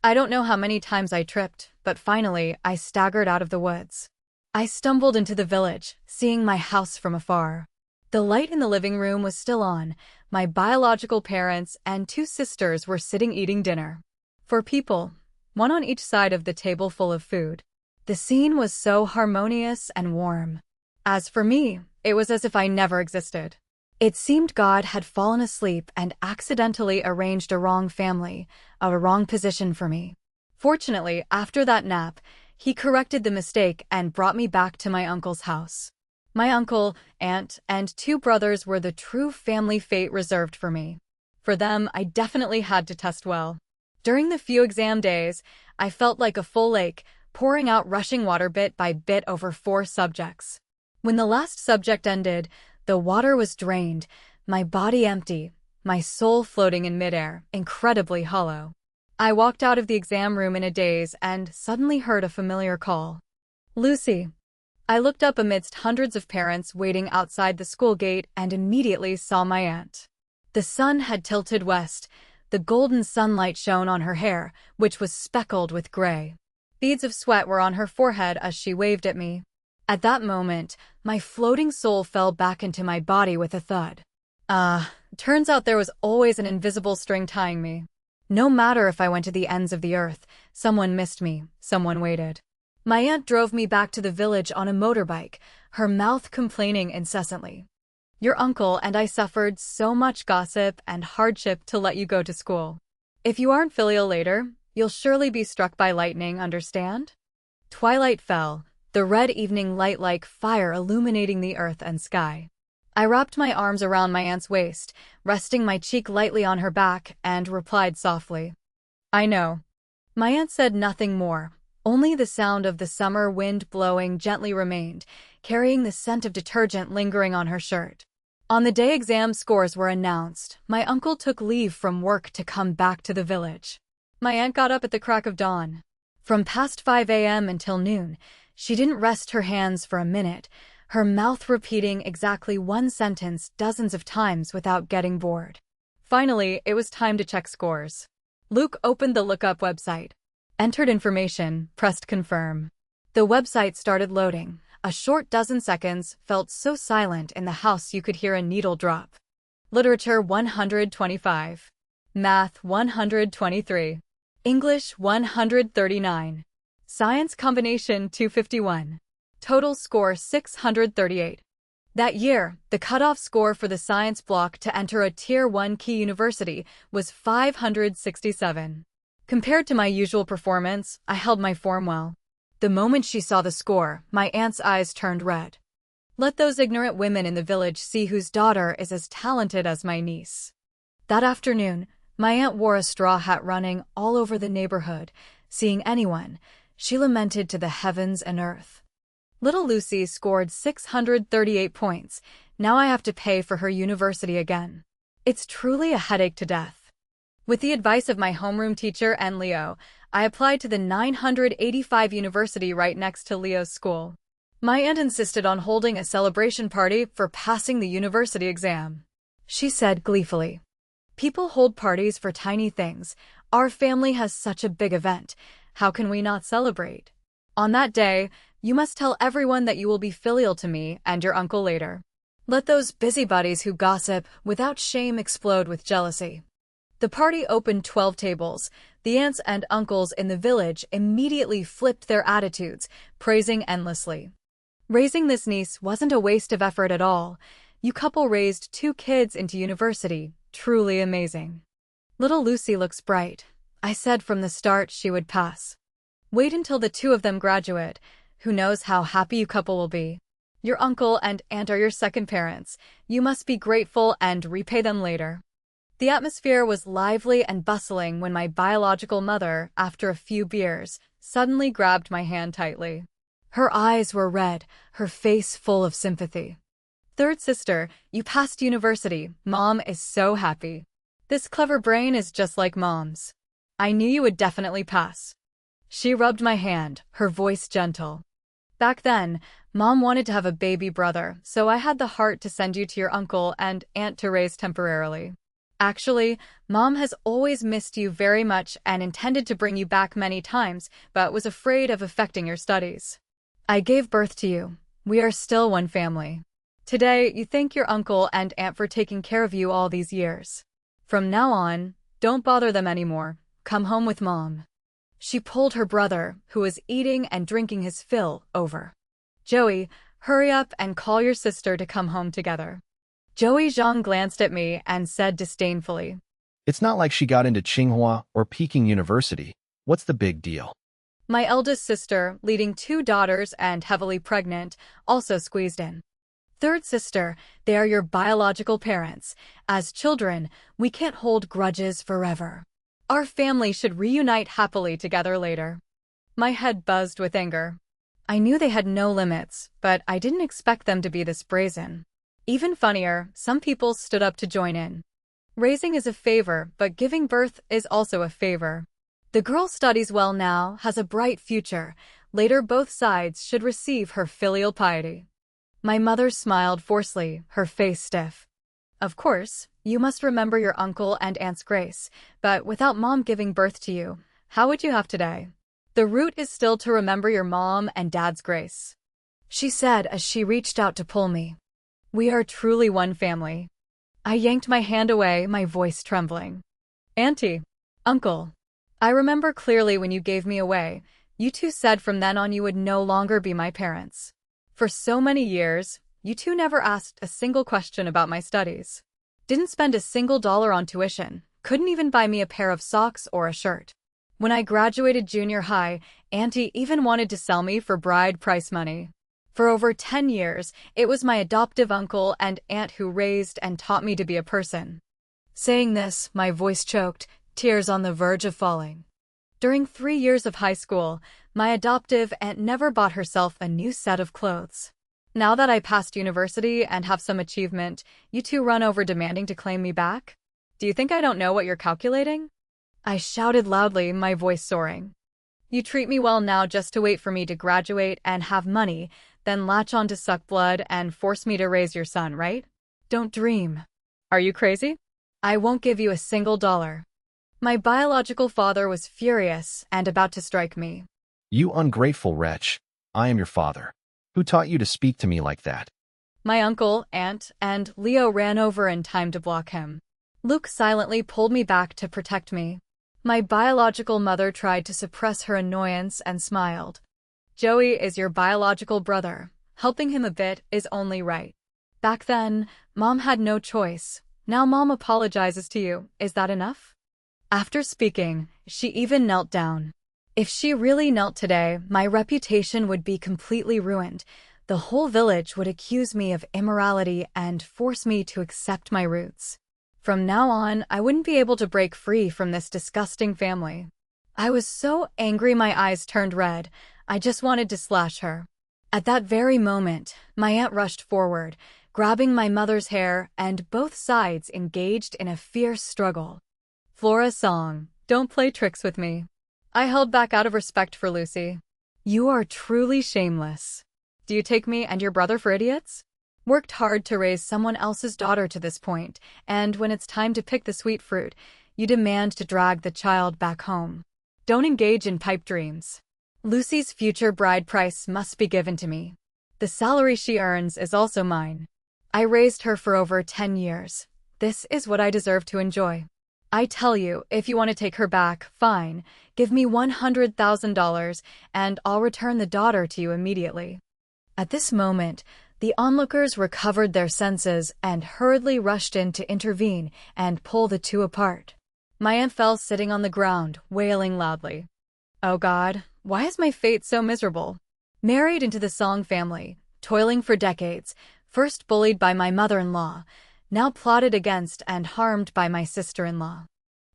I don't know how many times I tripped, but finally I staggered out of the woods. I stumbled into the village, seeing my house from afar. The light in the living room was still on. My biological parents and 2 sisters were sitting eating dinner. 4 people, one on each side of the table full of food. The scene was so harmonious and warm. As for me, it was as if I never existed. It seemed God had fallen asleep and accidentally arranged a wrong family, a wrong position for me. Fortunately, after that nap, he corrected the mistake and brought me back to my uncle's house. My uncle, aunt, and 2 brothers were the true family fate reserved for me. For them, I definitely had to test well. During the few exam days, I felt like a full lake, pouring out rushing water bit by bit over 4 subjects. When the last subject ended, the water was drained, my body empty, my soul floating in midair, incredibly hollow. I walked out of the exam room in a daze and suddenly heard a familiar call. "Lucy." I looked up amidst hundreds of parents waiting outside the school gate and immediately saw my aunt. The sun had tilted west. The golden sunlight shone on her hair, which was speckled with gray. Beads of sweat were on her forehead as she waved at me. At that moment, my floating soul fell back into my body with a thud. Turns out there was always an invisible string tying me. No matter if I went to the ends of the earth, someone missed me, someone waited. My aunt drove me back to the village on a motorbike, her mouth complaining incessantly. Your uncle and I suffered so much gossip and hardship to let you go to school. If you aren't filial later, you'll surely be struck by lightning, understand? Twilight fell, the red evening light like fire illuminating the earth and sky. I wrapped my arms around my aunt's waist, resting my cheek lightly on her back, and replied softly, "I know." My aunt said nothing more. Only the sound of the summer wind blowing gently remained, carrying the scent of detergent lingering on her shirt. On the day exam scores were announced, my uncle took leave from work to come back to the village. My aunt got up at the crack of dawn. From past 5 a.m. until noon, she didn't rest her hands for a minute, her mouth repeating exactly one sentence dozens of times without getting bored. Finally, it was time to check scores. Luke opened the lookup website. Entered information, pressed confirm. The website started loading. A short dozen seconds felt so silent in the house you could hear a needle drop. Literature 125. Math 123. English 139. Science combination 251. Total score 638. That year, the cutoff score for the science block to enter a Tier 1 key university was 567. Compared to my usual performance, I held my form well. The moment she saw the score, my aunt's eyes turned red. Let those ignorant women in the village see whose daughter is as talented as my niece. That afternoon, my aunt wore a straw hat running all over the neighborhood. Seeing anyone, she lamented to the heavens and earth. Little Lucy scored 638 points. Now I have to pay for her university again. It's truly a headache to death. With the advice of my homeroom teacher and Leo, I applied to the 985 university right next to Leo's school. My aunt insisted on holding a celebration party for passing the university exam. She said gleefully, "People hold parties for tiny things. Our family has such a big event. How can we not celebrate? On that day, you must tell everyone that you will be filial to me and your uncle later. Let those busybodies who gossip without shame explode with jealousy." The party opened 12 tables. The aunts and uncles in the village immediately flipped their attitudes, praising endlessly. Raising this niece wasn't a waste of effort at all. You couple raised 2 kids into university. Truly amazing. Little Lucy looks bright. I said from the start she would pass. Wait until the 2 of them graduate. Who knows how happy you couple will be. Your uncle and aunt are your second parents. You must be grateful and repay them later. The atmosphere was lively and bustling when my biological mother, after a few beers, suddenly grabbed my hand tightly. Her eyes were red, her face full of sympathy. "Third sister, you passed university. Mom is so happy. This clever brain is just like Mom's. I knew you would definitely pass." She rubbed my hand, her voice gentle. "Back then, Mom wanted to have a baby brother, so I had the heart to send you to your uncle and aunt to raise temporarily. Actually, Mom has always missed you very much and intended to bring you back many times, but was afraid of affecting your studies. I gave birth to you. We are still one family. Today, you thank your uncle and aunt for taking care of you all these years. From now on, don't bother them anymore. Come home with Mom." She pulled her brother, who was eating and drinking his fill, over. "Joey, hurry up and call your sister to come home together." Joey Zhang glanced at me and said disdainfully, It's not like she got into Tsinghua or Peking University. What's the big deal? My eldest sister, leading 2 daughters and heavily pregnant, also squeezed in. "Third sister, they are your biological parents. As children, we can't hold grudges forever. Our family should reunite happily together later." My head buzzed with anger. I knew they had no limits, but I didn't expect them to be this brazen. Even funnier, some people stood up to join in. Raising is a favor, but giving birth is also a favor. The girl studies well now, has a bright future. Later both sides should receive her filial piety. My mother smiled forcefully, her face stiff. Of course, you must remember your uncle and aunt's grace, but without mom giving birth to you, how would you have today? The root is still to remember your mom and dad's grace, she said as she reached out to pull me. We are truly one family. I yanked my hand away, my voice trembling. Auntie, uncle, I remember clearly when you gave me away, you two said from then on you would no longer be my parents. For so many years, you two never asked a single question about my studies. Didn't spend a single dollar on tuition, couldn't even buy me a pair of socks or a shirt. When I graduated junior high, Auntie even wanted to sell me for bride price money. For over 10 years, it was my adoptive uncle and aunt who raised and taught me to be a person. Saying this, my voice choked, tears on the verge of falling. During 3 years of high school, my adoptive aunt never bought herself a new set of clothes. Now that I passed university and have some achievement, you two run over demanding to claim me back? Do you think I don't know what you're calculating? I shouted loudly, my voice soaring. You treat me well now just to wait for me to graduate and have money, then latch on to suck blood and force me to raise your son, right? Don't dream. Are you crazy? I won't give you a single dollar. My biological father was furious and about to strike me. You ungrateful wretch. I am your father. Who taught you to speak to me like that? My uncle, aunt, and Leo ran over in time to block him. Luke silently pulled me back to protect me. My biological mother tried to suppress her annoyance and smiled. Joey is your biological brother. Helping him a bit is only right. Back then, Mom had no choice. Now Mom apologizes to you. Is that enough? After speaking, she even knelt down. If she really knelt today, my reputation would be completely ruined. The whole village would accuse me of immorality and force me to accept my roots. From now on, I wouldn't be able to break free from this disgusting family. I was so angry my eyes turned red. I just wanted to slash her. At that very moment, my aunt rushed forward, grabbing my mother's hair, and both sides engaged in a fierce struggle. Flora song, "Don't Play Tricks with Me." I held back out of respect for Lucy. You are truly shameless. Do you take me and your brother for idiots? Worked hard to raise someone else's daughter to this point, and when it's time to pick the sweet fruit, you demand to drag the child back home. Don't engage in pipe dreams. Lucy's future bride price must be given to me. The salary she earns is also mine. I raised her for over 10 years. This is what I deserve to enjoy. I tell you, if you want to take her back, fine. Give me $100,000 and I'll return the daughter to you immediately. At this moment, the onlookers recovered their senses and hurriedly rushed in to intervene and pull the two apart. My aunt fell sitting on the ground, wailing loudly. Oh God, why is my fate so miserable? Married into the Song family, toiling for decades, first bullied by my mother-in-law, now plotted against and harmed by my sister-in-law.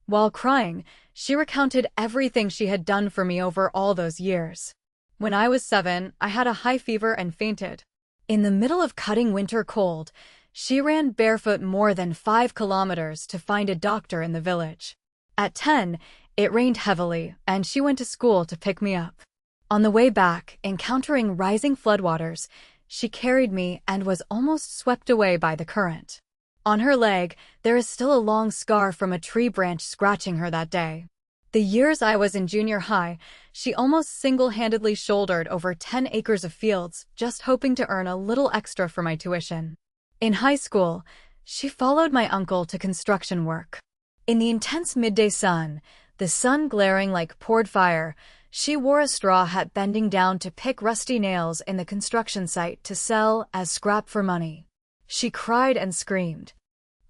While crying, she recounted everything she had done for me over all those years. When I was 7, I had a high fever and fainted. In the middle of cutting winter cold, she ran barefoot more than 5 kilometers to find a doctor in the village. At 10, it rained heavily, and she went to school to pick me up. On the way back, encountering rising floodwaters, she carried me and was almost swept away by the current. On her leg, there is still a long scar from a tree branch scratching her that day. The years I was in junior high, she almost single-handedly shouldered over 10 acres of fields, just hoping to earn a little extra for my tuition. In high school, she followed my uncle to construction work. In the intense midday sun, the sun glaring like poured fire, she wore a straw hat bending down to pick rusty nails in the construction site to sell as scrap for money. She cried and screamed.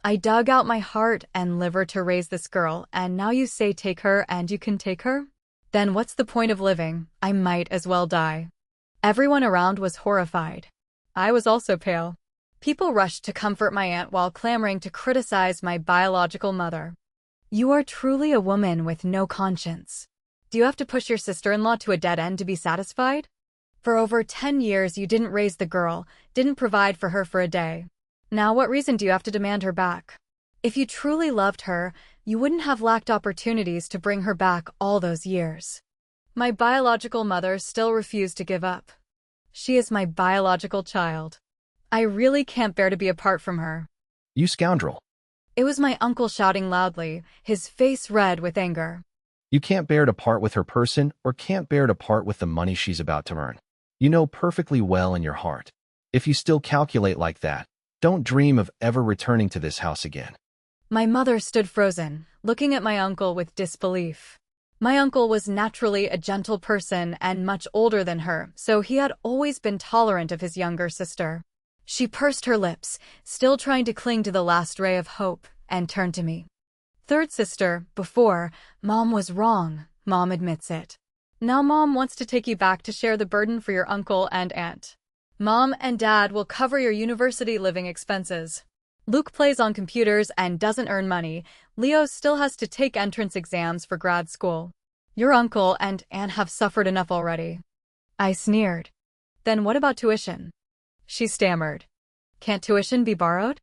I dug out my heart and liver to raise this girl, and now you say take her and you can take her? Then what's the point of living? I might as well die. Everyone around was horrified. I was also pale. People rushed to comfort my aunt while clamoring to criticize my biological mother. You are truly a woman with no conscience. Do you have to push your sister-in-law to a dead end to be satisfied? For over 10 years you didn't raise the girl, didn't provide for her for a day. Now what reason do you have to demand her back? If you truly loved her, you wouldn't have lacked opportunities to bring her back all those years. My biological mother still refused to give up. She is my biological child. I really can't bear to be apart from her. You scoundrel. It was my uncle shouting loudly, his face red with anger. You can't bear to part with her person or can't bear to part with the money she's about to earn. You know perfectly well in your heart. If you still calculate like that, don't dream of ever returning to this house again. My mother stood frozen, looking at my uncle with disbelief. My uncle was naturally a gentle person and much older than her, so he had always been tolerant of his younger sister. She pursed her lips, still trying to cling to the last ray of hope, and turned to me. Third sister, before, Mom was wrong, Mom admits it. Now Mom wants to take you back to share the burden for your uncle and aunt. Mom and Dad will cover your university living expenses. Luke plays on computers and doesn't earn money. Leo still has to take entrance exams for grad school. Your uncle and aunt have suffered enough already. I sneered. Then what about tuition? She stammered. Can't tuition be borrowed?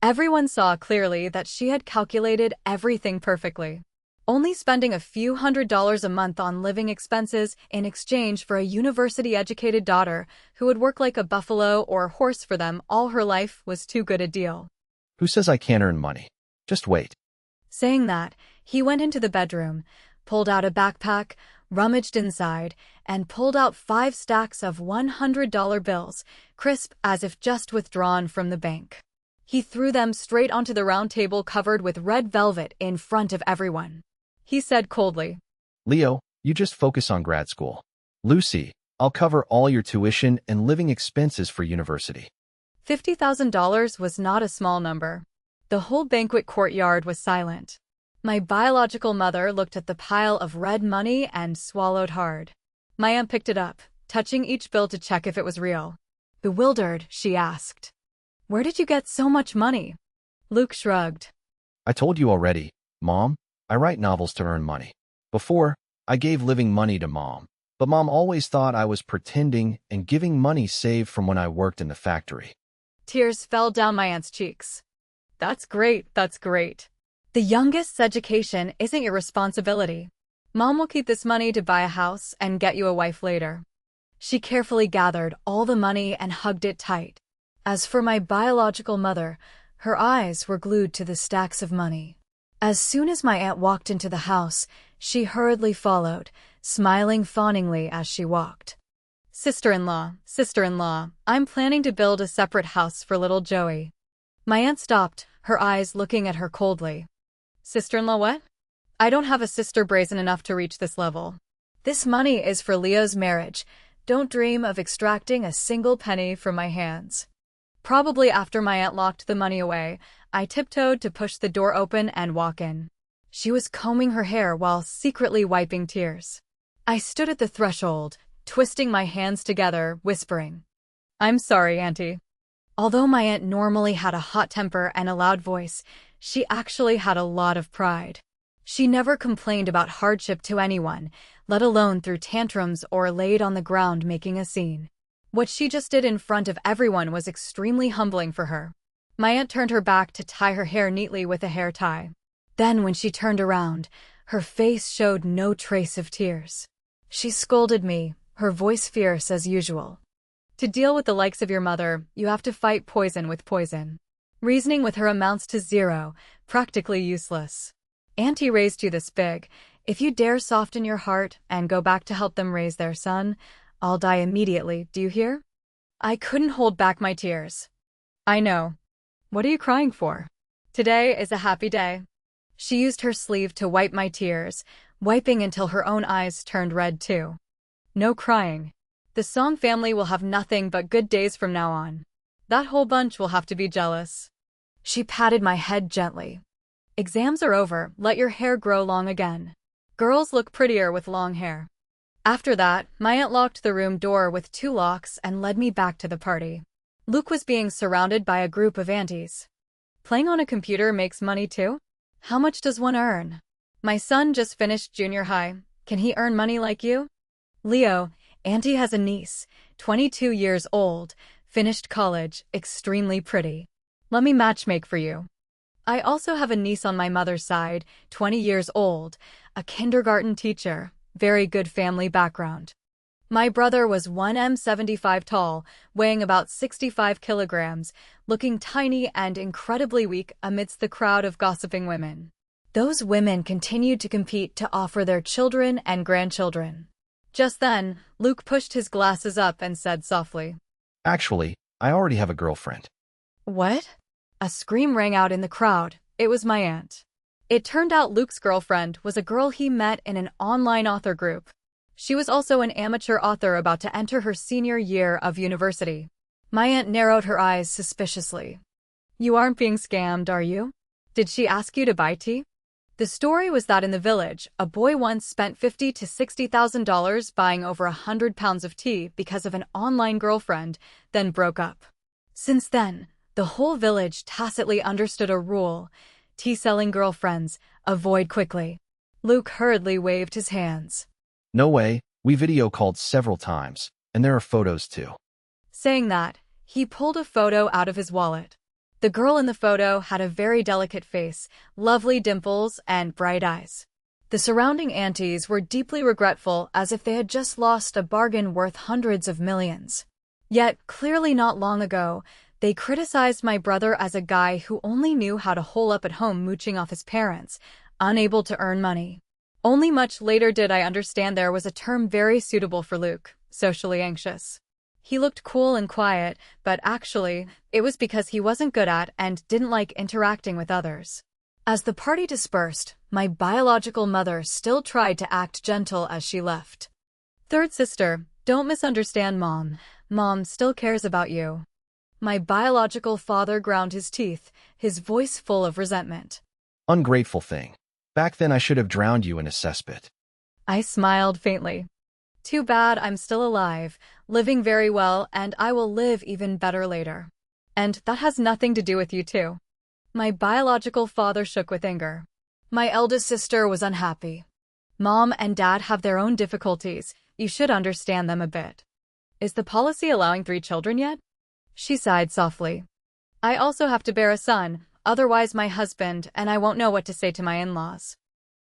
Everyone saw clearly that she had calculated everything perfectly. Only spending a few $100s a month on living expenses in exchange for a university-educated daughter who would work like a buffalo or a horse for them all her life was too good a deal. Who says I can't earn money? Just wait. Saying that, he went into the bedroom, pulled out a backpack, rummaged inside, and pulled out 5 stacks of $100 bills, crisp as if just withdrawn from the bank. He threw them straight onto the round table covered with red velvet in front of everyone. He said coldly, Leo, you just focus on grad school. Lucy, I'll cover all your tuition and living expenses for university. $50,000 was not a small number. The whole banquet courtyard was silent. My biological mother looked at the pile of red money and swallowed hard. My aunt picked it up, touching each bill to check if it was real. Bewildered, she asked, Where did you get so much money? Luke shrugged. I told you already, Mom. I write novels to earn money. Before, I gave living money to Mom, but Mom always thought I was pretending and giving money saved from when I worked in the factory. Tears fell down my aunt's cheeks. That's great, that's great. The youngest's education isn't your responsibility. Mom will keep this money to buy a house and get you a wife later. She carefully gathered all the money and hugged it tight. As for my biological mother, her eyes were glued to the stacks of money. As soon as my aunt walked into the house, she hurriedly followed, smiling fawningly as she walked. Sister-in-law, I'm planning to build a separate house for little Joey. My aunt stopped, her eyes looking at her coldly. Sister-in-law what? I don't have a sister brazen enough to reach this level. This money is for Leo's marriage. Don't dream of extracting a single penny from my hands. Probably after my aunt locked the money away, I tiptoed to push the door open and walk in. She was combing her hair while secretly wiping tears. I stood at the threshold, twisting my hands together, whispering, I'm sorry, Auntie. Although my aunt normally had a hot temper and a loud voice, she actually had a lot of pride. She never complained about hardship to anyone, let alone threw tantrums or laid on the ground making a scene. What she just did in front of everyone was extremely humbling for her. My aunt turned her back to tie her hair neatly with a hair tie. Then when she turned around, her face showed no trace of tears. She scolded me, her voice fierce as usual. To deal with the likes of your mother, you have to fight poison with poison. Reasoning with her amounts to zero, practically useless. Auntie raised you this big. If you dare soften your heart and go back to help them raise their son, I'll die immediately, do you hear? I couldn't hold back my tears. I know. What are you crying for? Today is a happy day. She used her sleeve to wipe my tears, wiping until her own eyes turned red too. No crying. The Song family will have nothing but good days from now on. That whole bunch will have to be jealous. She patted my head gently. Exams are over, let your hair grow long again. Girls look prettier with long hair. After that, my aunt locked the room door with 2 locks and led me back to the party. Luke was being surrounded by a group of aunties. Playing on a computer makes money too? How much does one earn? My son just finished junior high. Can he earn money like you? Leo, Auntie has a niece, 22 years old, finished college, extremely pretty. Let me matchmake for you. I also have a niece on my mother's side, 20 years old, a kindergarten teacher, very good family background. My brother was 1m75 tall, weighing about 65 kilograms, looking tiny and incredibly weak amidst the crowd of gossiping women. Those women continued to compete to offer their children and grandchildren. Just then, Luke pushed his glasses up and said softly, Actually, I already have a girlfriend. "What?" A scream rang out in the crowd. It was my aunt. It turned out Luke's girlfriend was a girl he met in an online author group. She was also an amateur author about to enter her senior year of university. My aunt narrowed her eyes suspiciously. "You aren't being scammed, are you? Did she ask you to buy tea?" The story was that in the village, a boy once spent $50,000 to $60,000 buying over 100 pounds of tea because of an online girlfriend, then broke up. Since then, the whole village tacitly understood a rule: tea-selling girlfriends, avoid quickly. Luke hurriedly waved his hands. No way, we video called several times, and there are photos too. Saying that, he pulled a photo out of his wallet. The girl in the photo had a very delicate face, lovely dimples, and bright eyes. The surrounding aunties were deeply regretful, as if they had just lost a bargain worth hundreds of millions. Yet, clearly not long ago, they criticized my brother as a guy who only knew how to hole up at home mooching off his parents, unable to earn money. Only much later did I understand there was a term very suitable for Luke: socially anxious. He looked cool and quiet, but actually, it was because he wasn't good at and didn't like interacting with others. As the party dispersed, my biological mother still tried to act gentle as she left. "Third sister, don't misunderstand Mom. Mom still cares about you." My biological father ground his teeth, his voice full of resentment. Ungrateful thing. Back then I should have drowned you in a cesspit. I smiled faintly. Too bad I'm still alive, living very well, and I will live even better later. And that has nothing to do with you too. My biological father shook with anger. My eldest sister was unhappy. "Mom and Dad have their own difficulties. You should understand them a bit. Is the policy allowing 3 children yet?" She sighed softly. "I also have to bear a son, otherwise my husband and I won't know what to say to my in-laws."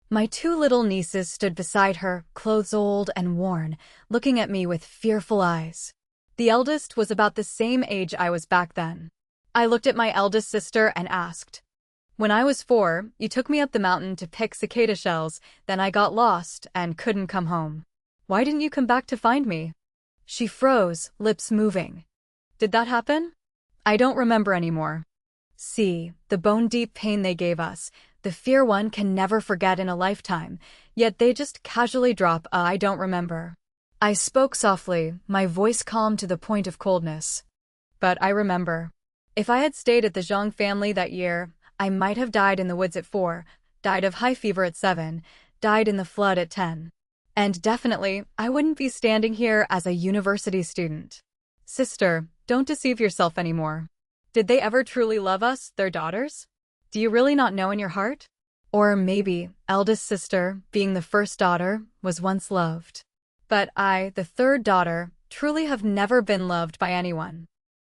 My 2 little nieces stood beside her, clothes old and worn, looking at me with fearful eyes. The eldest was about the same age I was back then. I looked at my eldest sister and asked, "When I was 4, you took me up the mountain to pick cicada shells, then I got lost and couldn't come home. Why didn't you come back to find me?" She froze, lips moving. "Did that happen? I don't remember anymore." See, the bone-deep pain they gave us, the fear one can never forget in a lifetime, yet they just casually drop a "I don't remember." I spoke softly, my voice calm to the point of coldness. "But I remember. If I had stayed at the Zhang family that year, I might have died in the woods at 4, died of high fever at 7, died in the flood at 10. And definitely, I wouldn't be standing here as a university student. Sister, don't deceive yourself anymore. Did they ever truly love us, their daughters? Do you really not know in your heart? Or maybe, eldest sister, being the first daughter, was once loved. But I, the third daughter, truly have never been loved by anyone."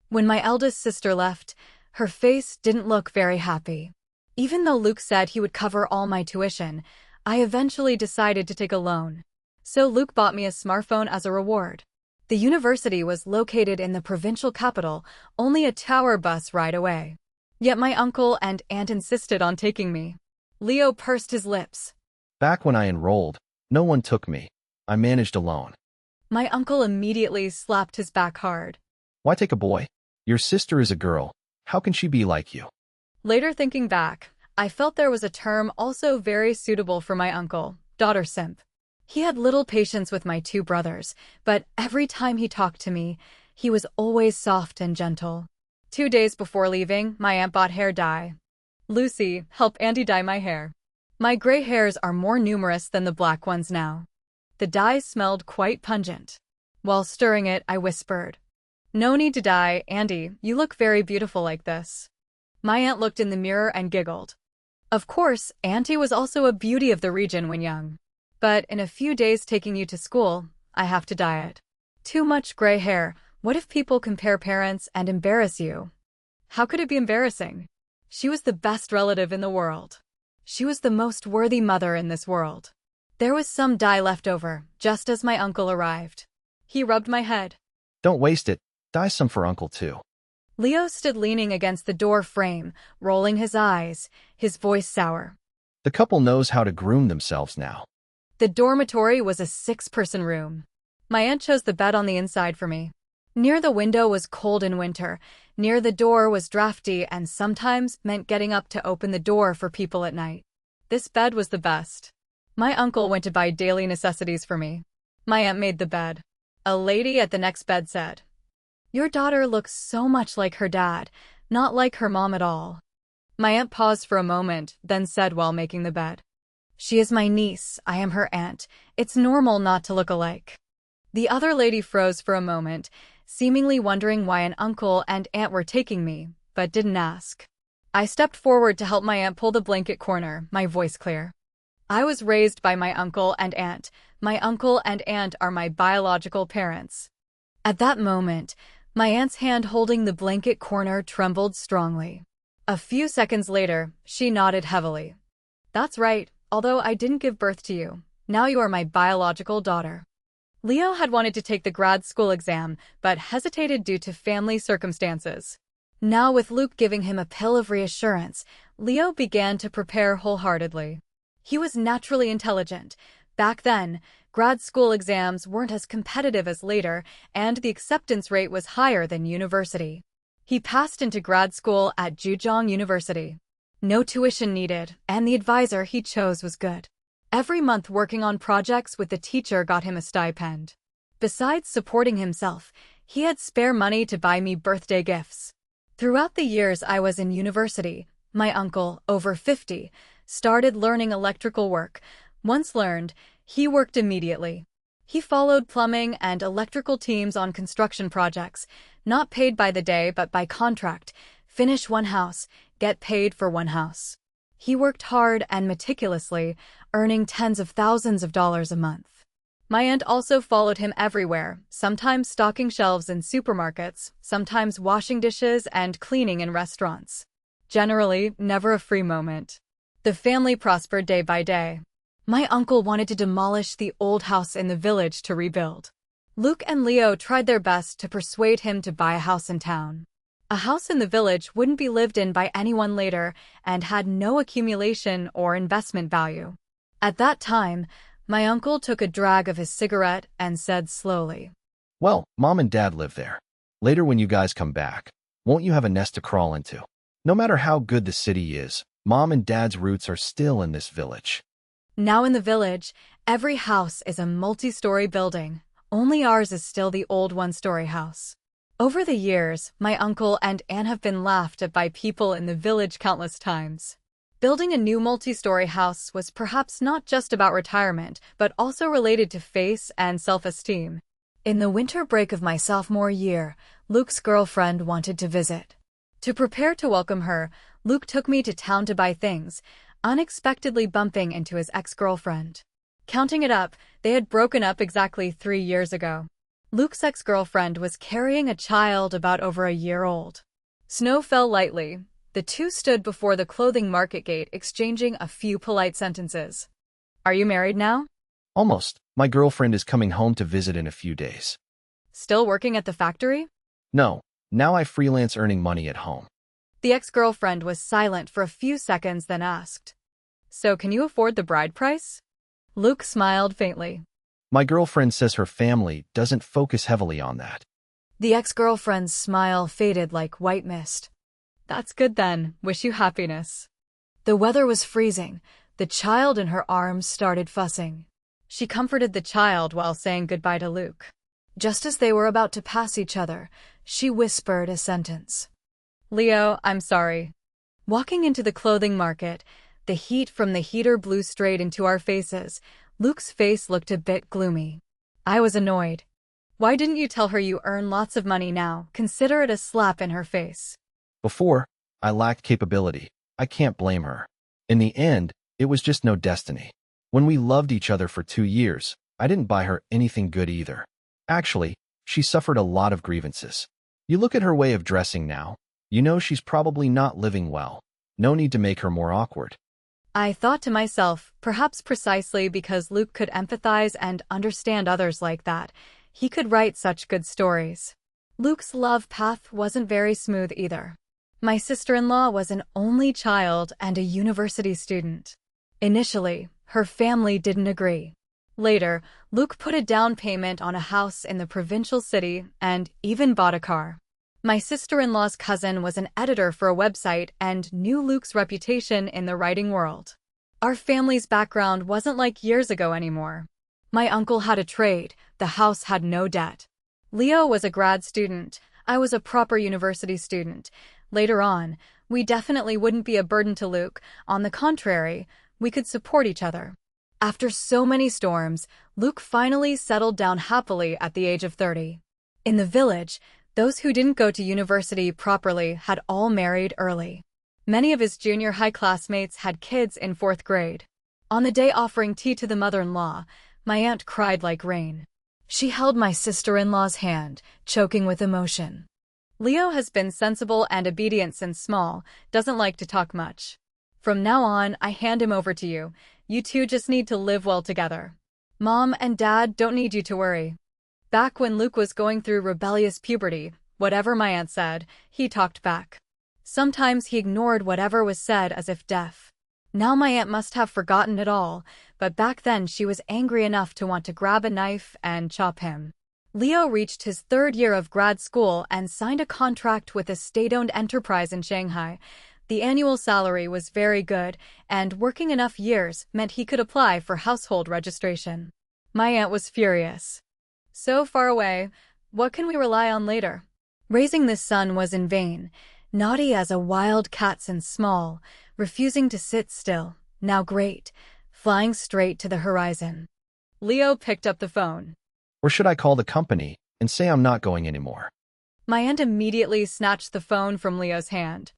When my eldest sister left, her face didn't look very happy. Even though Luke said he would cover all my tuition, I eventually decided to take a loan. So Luke bought me a smartphone as a reward. The university was located in the provincial capital, only a tower bus ride away. Yet my uncle and aunt insisted on taking me. Leo pursed his lips. Back when I enrolled, no one took me. I managed alone. My uncle immediately slapped his back hard. Why take a boy? Your sister is a girl. How can she be like you? Later thinking back, I felt there was a term also very suitable for my uncle, daughter simp. He had little patience with my 2 brothers, but every time he talked to me, he was always soft and gentle. 2 days before leaving, my aunt bought hair dye. "Lucy, help Auntie dye my hair. My gray hairs are more numerous than the black ones now." The dye smelled quite pungent. While stirring it, I whispered, "No need to dye, Auntie, you look very beautiful like this." My aunt looked in the mirror and giggled. Of course, Auntie was also a beauty of the region when young. But in a few days taking you to school, I have to dye it. Too much gray hair. What if people compare parents and embarrass you? How could it be embarrassing? She was the best relative in the world. She was the most worthy mother in this world. There was some dye left over, just as my uncle arrived. He rubbed my head. Don't waste it. Dye some for Uncle too. Leo stood leaning against the door frame, rolling his eyes, his voice sour. The couple knows how to groom themselves now. The dormitory was a 6-person room. My aunt chose the bed on the inside for me. Near the window was cold in winter, near the door was drafty and sometimes meant getting up to open the door for people at night. This bed was the best. My uncle went to buy daily necessities for me. My aunt made the bed. A lady at the next bed said, "Your daughter looks so much like her dad, not like her mom at all." My aunt paused for a moment, then said while making the bed, "She is my niece, I am her aunt. It's normal not to look alike." The other lady froze for a moment, seemingly wondering why an uncle and aunt were taking me, but didn't ask. I stepped forward to help my aunt pull the blanket corner, my voice clear. I was raised by my uncle and aunt. My uncle and aunt are my biological parents. At that moment, my aunt's hand holding the blanket corner trembled strongly. A few seconds later, she nodded heavily. "That's right, although I didn't give birth to you. Now you are my biological daughter." Leo had wanted to take the grad school exam, but hesitated due to family circumstances. Now with Luke giving him a pill of reassurance, Leo began to prepare wholeheartedly. He was naturally intelligent. Back then, grad school exams weren't as competitive as later, and the acceptance rate was higher than university. He passed into grad school at Zhejiang University. No tuition needed, and the advisor he chose was good. Every month working on projects with the teacher got him a stipend. Besides supporting himself, he had spare money to buy me birthday gifts. Throughout the years I was in university, my uncle, over 50, started learning electrical work. Once learned, he worked immediately. He followed plumbing and electrical teams on construction projects, not paid by the day but by contract. Finish one house, get paid for one house. He worked hard and meticulously, earning tens of thousands of dollars a month. My aunt also followed him everywhere, sometimes stocking shelves in supermarkets, sometimes washing dishes and cleaning in restaurants. Generally, never a free moment. The family prospered day by day. My uncle wanted to demolish the old house in the village to rebuild. Luke and Leo tried their best to persuade him to buy a house in town. A house in the village wouldn't be lived in by anyone later and had no accumulation or investment value. At that time, my uncle took a drag of his cigarette and said slowly, "Well, Mom and Dad live there. Later when you guys come back, won't you have a nest to crawl into? No matter how good the city is, Mom and Dad's roots are still in this village." Now in the village, every house is a multi-story building. Only ours is still the old one-story house. Over the years, my uncle and aunt have been laughed at by people in the village countless times. Building a new multi-story house was perhaps not just about retirement, but also related to face and self-esteem. In the winter break of my sophomore year, Luke's girlfriend wanted to visit. To prepare to welcome her, Luke took me to town to buy things, unexpectedly bumping into his ex-girlfriend. Counting it up, they had broken up exactly 3 years ago. Luke's ex-girlfriend was carrying a child about over a year old. Snow fell lightly. The two stood before the clothing market gate exchanging a few polite sentences. "Are you married now?" Almost. My girlfriend is coming home to visit in a few days. "Still working at the factory?" No, now I freelance earning money at home. The ex-girlfriend was silent for a few seconds then asked, "So can you afford the bride price?" Luke smiled faintly. My girlfriend says her family doesn't focus heavily on that. The ex-girlfriend's smile faded like white mist. "That's good then. Wish you happiness." The weather was freezing. The child in her arms started fussing. She comforted the child while saying goodbye to Luke. Just as they were about to pass each other, she whispered a sentence. "Leo, I'm sorry." Walking into the clothing market, the heat from the heater blew straight into our faces. Luke's face looked a bit gloomy. I was annoyed. "Why didn't you tell her you earn lots of money now? Consider it a slap in her face." Before, I lacked capability. I can't blame her. In the end, it was just no destiny. When we loved each other for 2 years, I didn't buy her anything good either. Actually, she suffered a lot of grievances. You look at her way of dressing now, you know she's probably not living well. No need to make her more awkward. I thought to myself, perhaps precisely because Luke could empathize and understand others like that, he could write such good stories. Luke's love path wasn't very smooth either. My sister-in-law was an only child and a university student. Initially, her family didn't agree. Later, Luke put a down payment on a house in the provincial city and even bought a car. My sister-in-law's cousin was an editor for a website and knew Luke's reputation in the writing world. Our family's background wasn't like years ago anymore. My uncle had a trade, the house had no debt. Leo was a grad student, I was a proper university student. Later on, we definitely wouldn't be a burden to Luke, on the contrary, we could support each other. After so many storms, Luke finally settled down happily at the age of 30. In the village, those who didn't go to university properly had all married early. Many of his junior high classmates had kids in 4th grade. On the day offering tea to the mother-in-law, my aunt cried like rain. She held my sister-in-law's hand, choking with emotion. Leo has been sensible and obedient since small, doesn't like to talk much. From now on, I hand him over to you. You two just need to live well together. Mom and Dad don't need you to worry. Back when Luke was going through rebellious puberty, whatever my aunt said, he talked back. Sometimes he ignored whatever was said as if deaf. Now my aunt must have forgotten it all, but back then she was angry enough to want to grab a knife and chop him. Leo reached his 3rd year of grad school and signed a contract with a state-owned enterprise in Shanghai. The annual salary was very good, and working enough years meant he could apply for household registration. My aunt was furious. So far away, what can we rely on later? Raising this son was in vain. Naughty as a wild cat since small, refusing to sit still, now great, flying straight to the horizon. Leo picked up the phone. Or should I call the company and say I'm not going anymore? My aunt immediately snatched the phone from Leo's hand.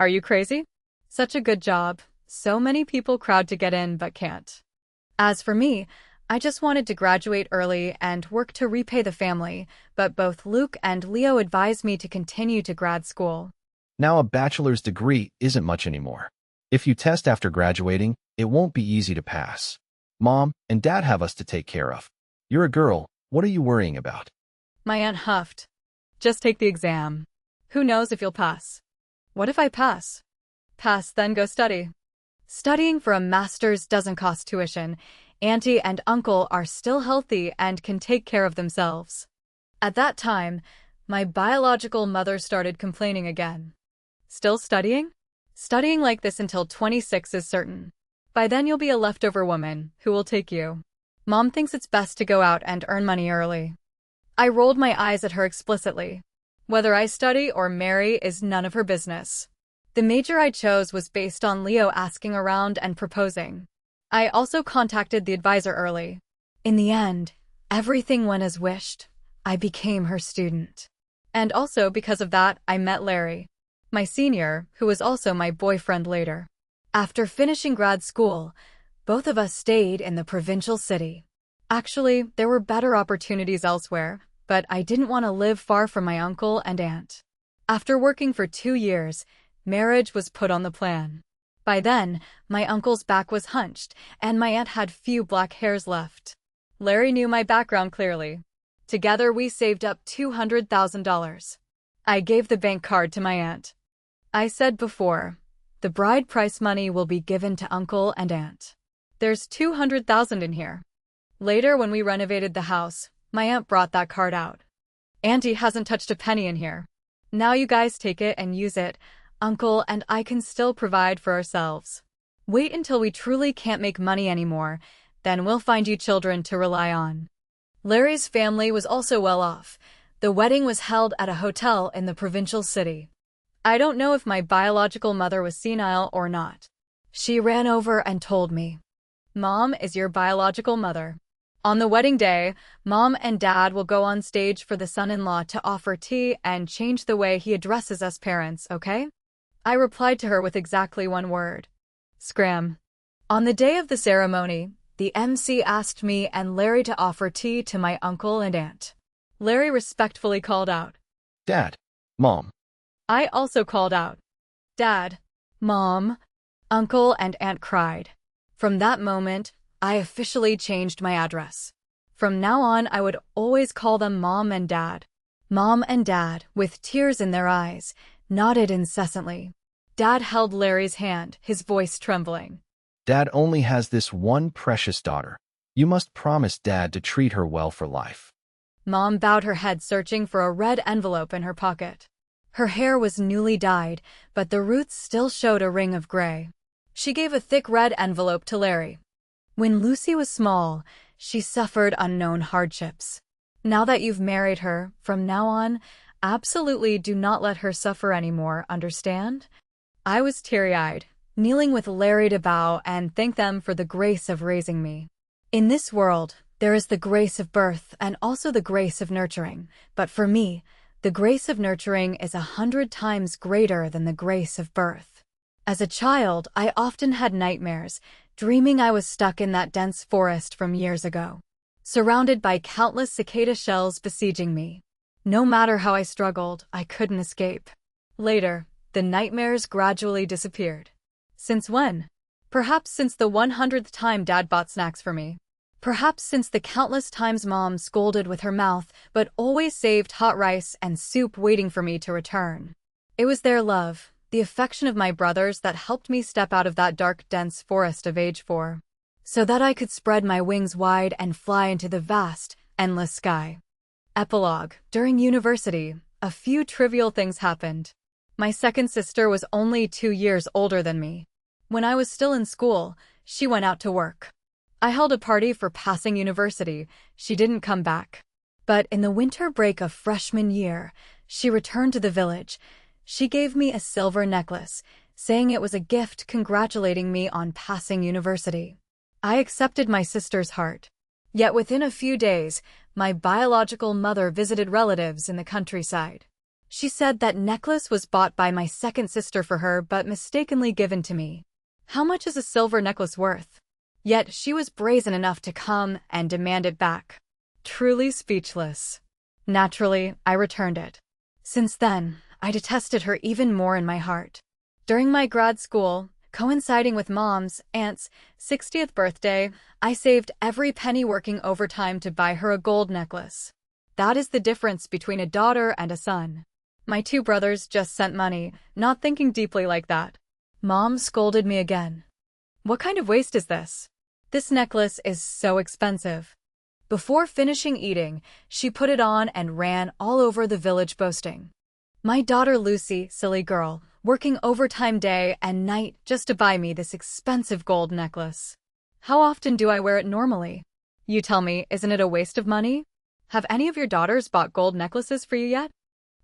Are you crazy? Such a good job. So many people crowd to get in but can't. As for me, I just wanted to graduate early and work to repay the family, but both Luke and Leo advised me to continue to grad school. Now a bachelor's degree isn't much anymore. If you test after graduating, it won't be easy to pass. Mom and Dad have us to take care of. You're a girl, what are you worrying about? My aunt huffed. Just take the exam. Who knows if you'll pass? What if I pass? Pass, then go study. Studying for a master's doesn't cost tuition. Auntie and uncle are still healthy and can take care of themselves. At that time, my biological mother started complaining again. Still studying? Studying like this until 26 is certain. By then you'll be a leftover woman, who will take you. Mom thinks it's best to go out and earn money early. I rolled my eyes at her explicitly. Whether I study or marry is none of her business. The major I chose was based on Leo asking around and proposing. I also contacted the advisor early. In the end, everything went as wished. I became her student. And also because of that, I met Larry, my senior, who was also my boyfriend later. After finishing grad school, both of us stayed in the provincial city. Actually, there were better opportunities elsewhere, but I didn't want to live far from my uncle and aunt. After working for 2 years, marriage was put on the plan. By then, my uncle's back was hunched, and my aunt had few black hairs left. Larry knew my background clearly. Together, we saved up $200,000. I gave the bank card to my aunt. I said before, the bride price money will be given to uncle and aunt. There's $200,000 in here. Later, when we renovated the house, my aunt brought that card out. Auntie hasn't touched a penny in here. Now you guys take it and use it. Uncle and I can still provide for ourselves. Wait until we truly can't make money anymore, then we'll find you children to rely on. Larry's family was also well off. The wedding was held at a hotel in the provincial city. I don't know if my biological mother was senile or not. She ran over and told me, Mom is your biological mother. On the wedding day, Mom and Dad will go on stage for the son-in-law to offer tea and change the way he addresses us parents, okay? I replied to her with exactly one word. Scram. On the day of the ceremony, the MC asked me and Larry to offer tea to my uncle and aunt. Larry respectfully called out, Dad, Mom. I also called out, Dad, Mom. Uncle and aunt cried. From that moment, I officially changed my address. From now on, I would always call them Mom and Dad. Mom and Dad, with tears in their eyes, nodded incessantly. Dad held Larry's hand, his voice trembling. Dad only has this one precious daughter. You must promise Dad to treat her well for life. Mom bowed her head, searching for a red envelope in her pocket. Her hair was newly dyed, but the roots still showed a ring of gray. She gave a thick red envelope to Larry. When Lucy was small, she suffered unknown hardships. Now that you've married her, from now on, absolutely do not let her suffer anymore, understand? I was teary-eyed, kneeling with Larry to bow and thank them for the grace of raising me. In this world, there is the grace of birth and also the grace of nurturing, but for me, the grace of nurturing is 100 times greater than the grace of birth. As a child, I often had nightmares, dreaming I was stuck in that dense forest from years ago, surrounded by countless cicada shells besieging me. No matter how I struggled, I couldn't escape. Later, the nightmares gradually disappeared. Since when? Perhaps since the 100th time Dad bought snacks for me. Perhaps since the countless times Mom scolded with her mouth, but always saved hot rice and soup waiting for me to return. It was their love, the affection of my brothers, that helped me step out of that dark, dense forest of age 4, so that I could spread my wings wide and fly into the vast, endless sky. Epilogue. During university, a few trivial things happened. My second sister was only 2 years older than me. When I was still in school, she went out to work. I held a party for passing university. She didn't come back. But in the winter break of freshman year, she returned to the village. She gave me a silver necklace, saying it was a gift congratulating me on passing university. I accepted my sister's heart. Yet within a few days, my biological mother visited relatives in the countryside. She said that necklace was bought by my second sister for her but mistakenly given to me. How much is a silver necklace worth? Yet she was brazen enough to come and demand it back. Truly speechless. Naturally, I returned it. Since then, I detested her even more in my heart. During my grad school, coinciding with Mom's aunt's 60th birthday, I saved every penny working overtime to buy her a gold necklace. That is the difference between a daughter and a son. My 2 brothers just sent money, not thinking deeply like that. Mom scolded me again. What kind of waste is this? This necklace is so expensive. Before finishing eating, she put it on and ran all over the village boasting. My daughter Lucy, silly girl, working overtime day and night just to buy me this expensive gold necklace. How often do I wear it normally? You tell me, isn't it a waste of money? Have any of your daughters bought gold necklaces for you yet?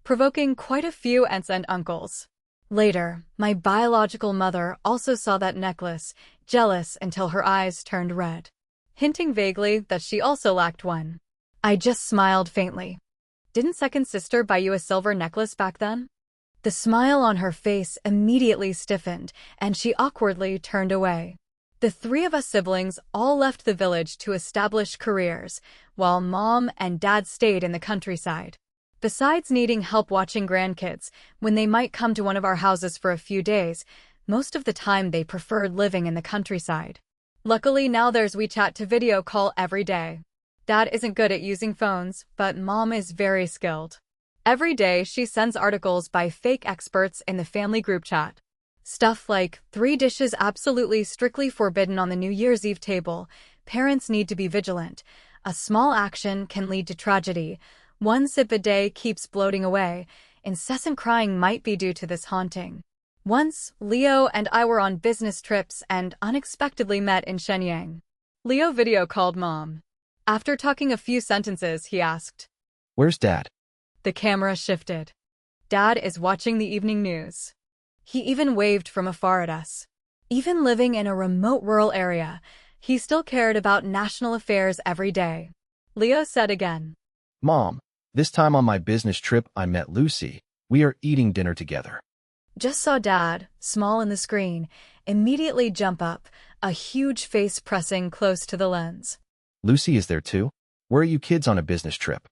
Provoking quite a few aunts and uncles. Later, my biological mother also saw that necklace, jealous until her eyes turned red, hinting vaguely that she also lacked one. I just smiled faintly. Didn't second sister buy you a silver necklace back then? The smile on her face immediately stiffened, and she awkwardly turned away. The 3 of us siblings all left the village to establish careers, while Mom and Dad stayed in the countryside. Besides needing help watching grandkids, when they might come to one of our houses for a few days, most of the time they preferred living in the countryside. Luckily now there's WeChat to video call every day. Dad isn't good at using phones, but Mom is very skilled. Every day she sends articles by fake experts in the family group chat. Stuff like 3 dishes absolutely strictly forbidden on the New Year's Eve table, parents need to be vigilant, a small action can lead to tragedy, 1 sip a day keeps bloating away, incessant crying might be due to this haunting. Once, Leo and I were on business trips and unexpectedly met in Shenyang. Leo video called Mom. After talking a few sentences, he asked, Where's Dad? The camera shifted. Dad is watching the evening news. He even waved from afar at us. Even living in a remote rural area, he still cared about national affairs every day. Leo said again, Mom, this time on my business trip I met Lucy. We are eating dinner together. Just saw Dad, small in the screen, immediately jump up, a huge face pressing close to the lens. Lucy is there too? Where are you kids on a business trip?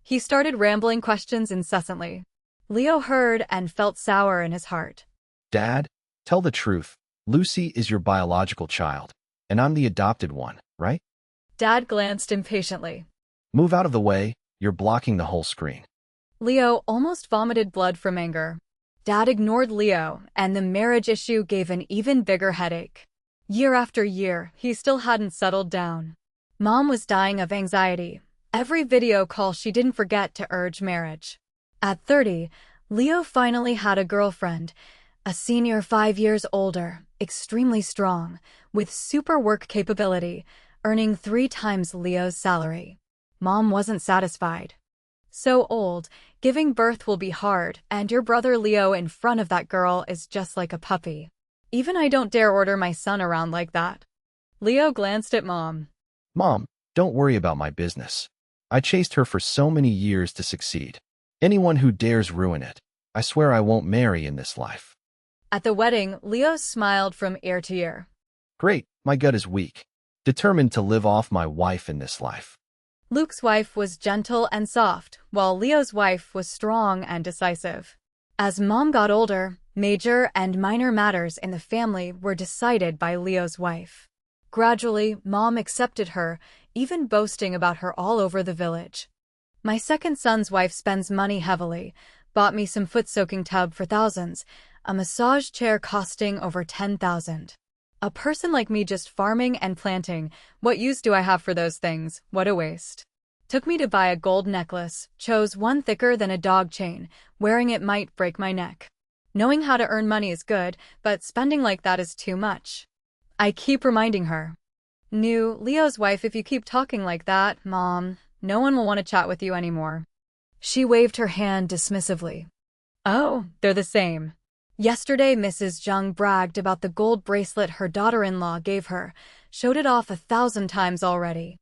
He started rambling questions incessantly. Leo heard and felt sour in his heart. Dad, tell the truth. Lucy is your biological child, and I'm the adopted one, right? Dad glanced impatiently. Move out of the way, you're blocking the whole screen. Leo almost vomited blood from anger. Dad ignored Leo, and the marriage issue gave an even bigger headache. Year after year, he still hadn't settled down. Mom was dying of anxiety. Every video call she didn't forget to urge marriage. At 30, Leo finally had a girlfriend, a senior 5 years older, extremely strong, with super work capability, earning 3 times Leo's salary. Mom wasn't satisfied. So old, giving birth will be hard, and your brother Leo in front of that girl is just like a puppy. Even I don't dare order my son around like that. Leo glanced at Mom. Mom, don't worry about my business. I chased her for so many years to succeed. Anyone who dares ruin it, I swear I won't marry in this life. At the wedding, Leo smiled from ear to ear. Great, my gut is weak. Determined to live off my wife in this life. Luke's wife was gentle and soft, while Leo's wife was strong and decisive. As Mom got older, major and minor matters in the family were decided by Leo's wife. Gradually, Mom accepted her, even boasting about her all over the village. My second son's wife spends money heavily, bought me some foot-soaking tub for thousands, a massage chair costing over 10,000. A person like me just farming and planting, what use do I have for those things? What a waste. Took me to buy a gold necklace, chose one thicker than a dog chain, wearing it might break my neck. Knowing how to earn money is good, but spending like that is too much. I keep reminding her. Leo's wife, if you keep talking like that, Mom, no one will want to chat with you anymore. She waved her hand dismissively. Oh, they're the same. Yesterday, Mrs. Zhang bragged about the gold bracelet her daughter-in-law gave her, showed it off 1,000 times already.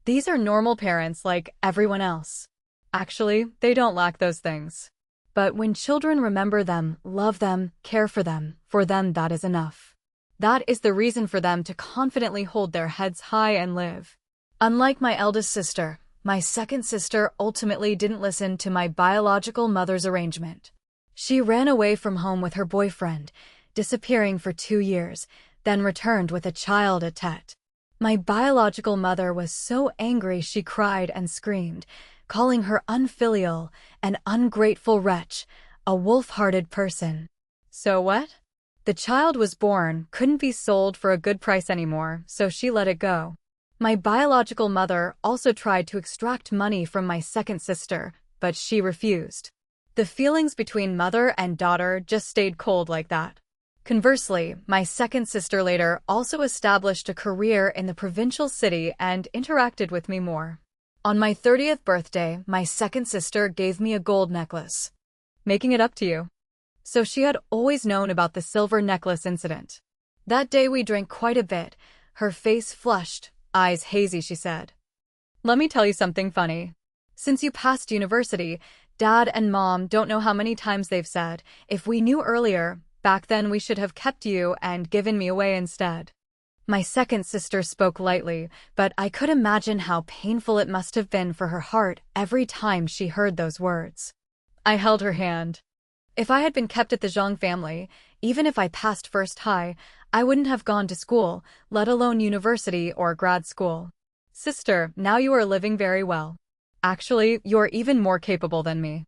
These are normal parents like everyone else. Actually, they don't lack those things. But when children remember them, love them, care for them that is enough. That is the reason for them to confidently hold their heads high and live. Unlike my eldest sister, my second sister ultimately didn't listen to my biological mother's arrangement. She ran away from home with her boyfriend, disappearing for 2 years, then returned with a child at Tet. My biological mother was so angry she cried and screamed, calling her unfilial, an ungrateful wretch, a wolf-hearted person. So what? The child was born, couldn't be sold for a good price anymore, so she let it go. My biological mother also tried to extract money from my second sister, but she refused. The feelings between mother and daughter just stayed cold like that. Conversely, my second sister later also established a career in the provincial city and interacted with me more. On my 30th birthday, my second sister gave me a gold necklace. Making it up to you. So she had always known about the silver necklace incident. That day we drank quite a bit. Her face flushed, eyes hazy, she said. Let me tell you something funny. Since you passed university, Dad and Mom don't know how many times they've said, if we knew earlier, back then we should have kept you and given me away instead. My second sister spoke lightly, but I could imagine how painful it must have been for her heart every time she heard those words. I held her hand. If I had been kept at the Zhang family, even if I passed first high, I wouldn't have gone to school, let alone university or grad school. Sister, now you are living very well. Actually, you're even more capable than me.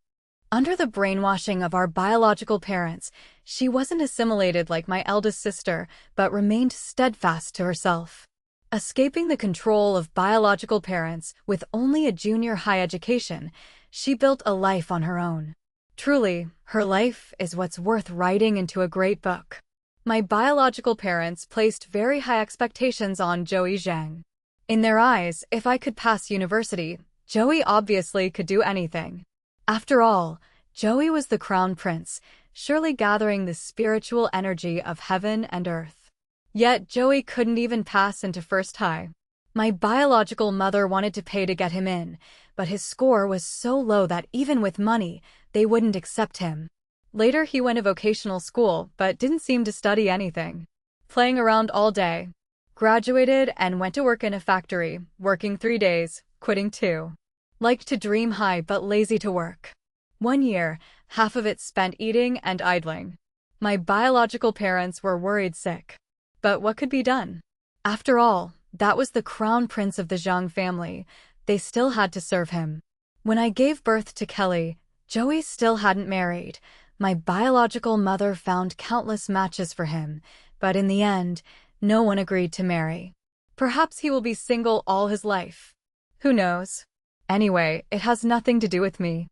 Under the brainwashing of our biological parents, she wasn't assimilated like my eldest sister, but remained steadfast to herself. Escaping the control of biological parents with only a junior high education, she built a life on her own. Truly, her life is what's worth writing into a great book. My biological parents placed very high expectations on Joey Zhang. In their eyes, if I could pass university, Joey obviously could do anything. After all, Joey was the crown prince, surely gathering the spiritual energy of heaven and earth. Yet Joey couldn't even pass into first high. My biological mother wanted to pay to get him in, but his score was so low that even with money, they wouldn't accept him. Later he went to vocational school, but didn't seem to study anything. Playing around all day. Graduated and went to work in a factory, working 3 days, quitting 2. Liked to dream high but lazy to work. 1 year, half of it spent eating and idling. My biological parents were worried sick. But what could be done? After all, that was the crown prince of the Zhang family. They still had to serve him. When I gave birth to Kelly, Joey still hadn't married. My biological mother found countless matches for him, but in the end, no one agreed to marry. Perhaps he will be single all his life. Who knows? Anyway, it has nothing to do with me.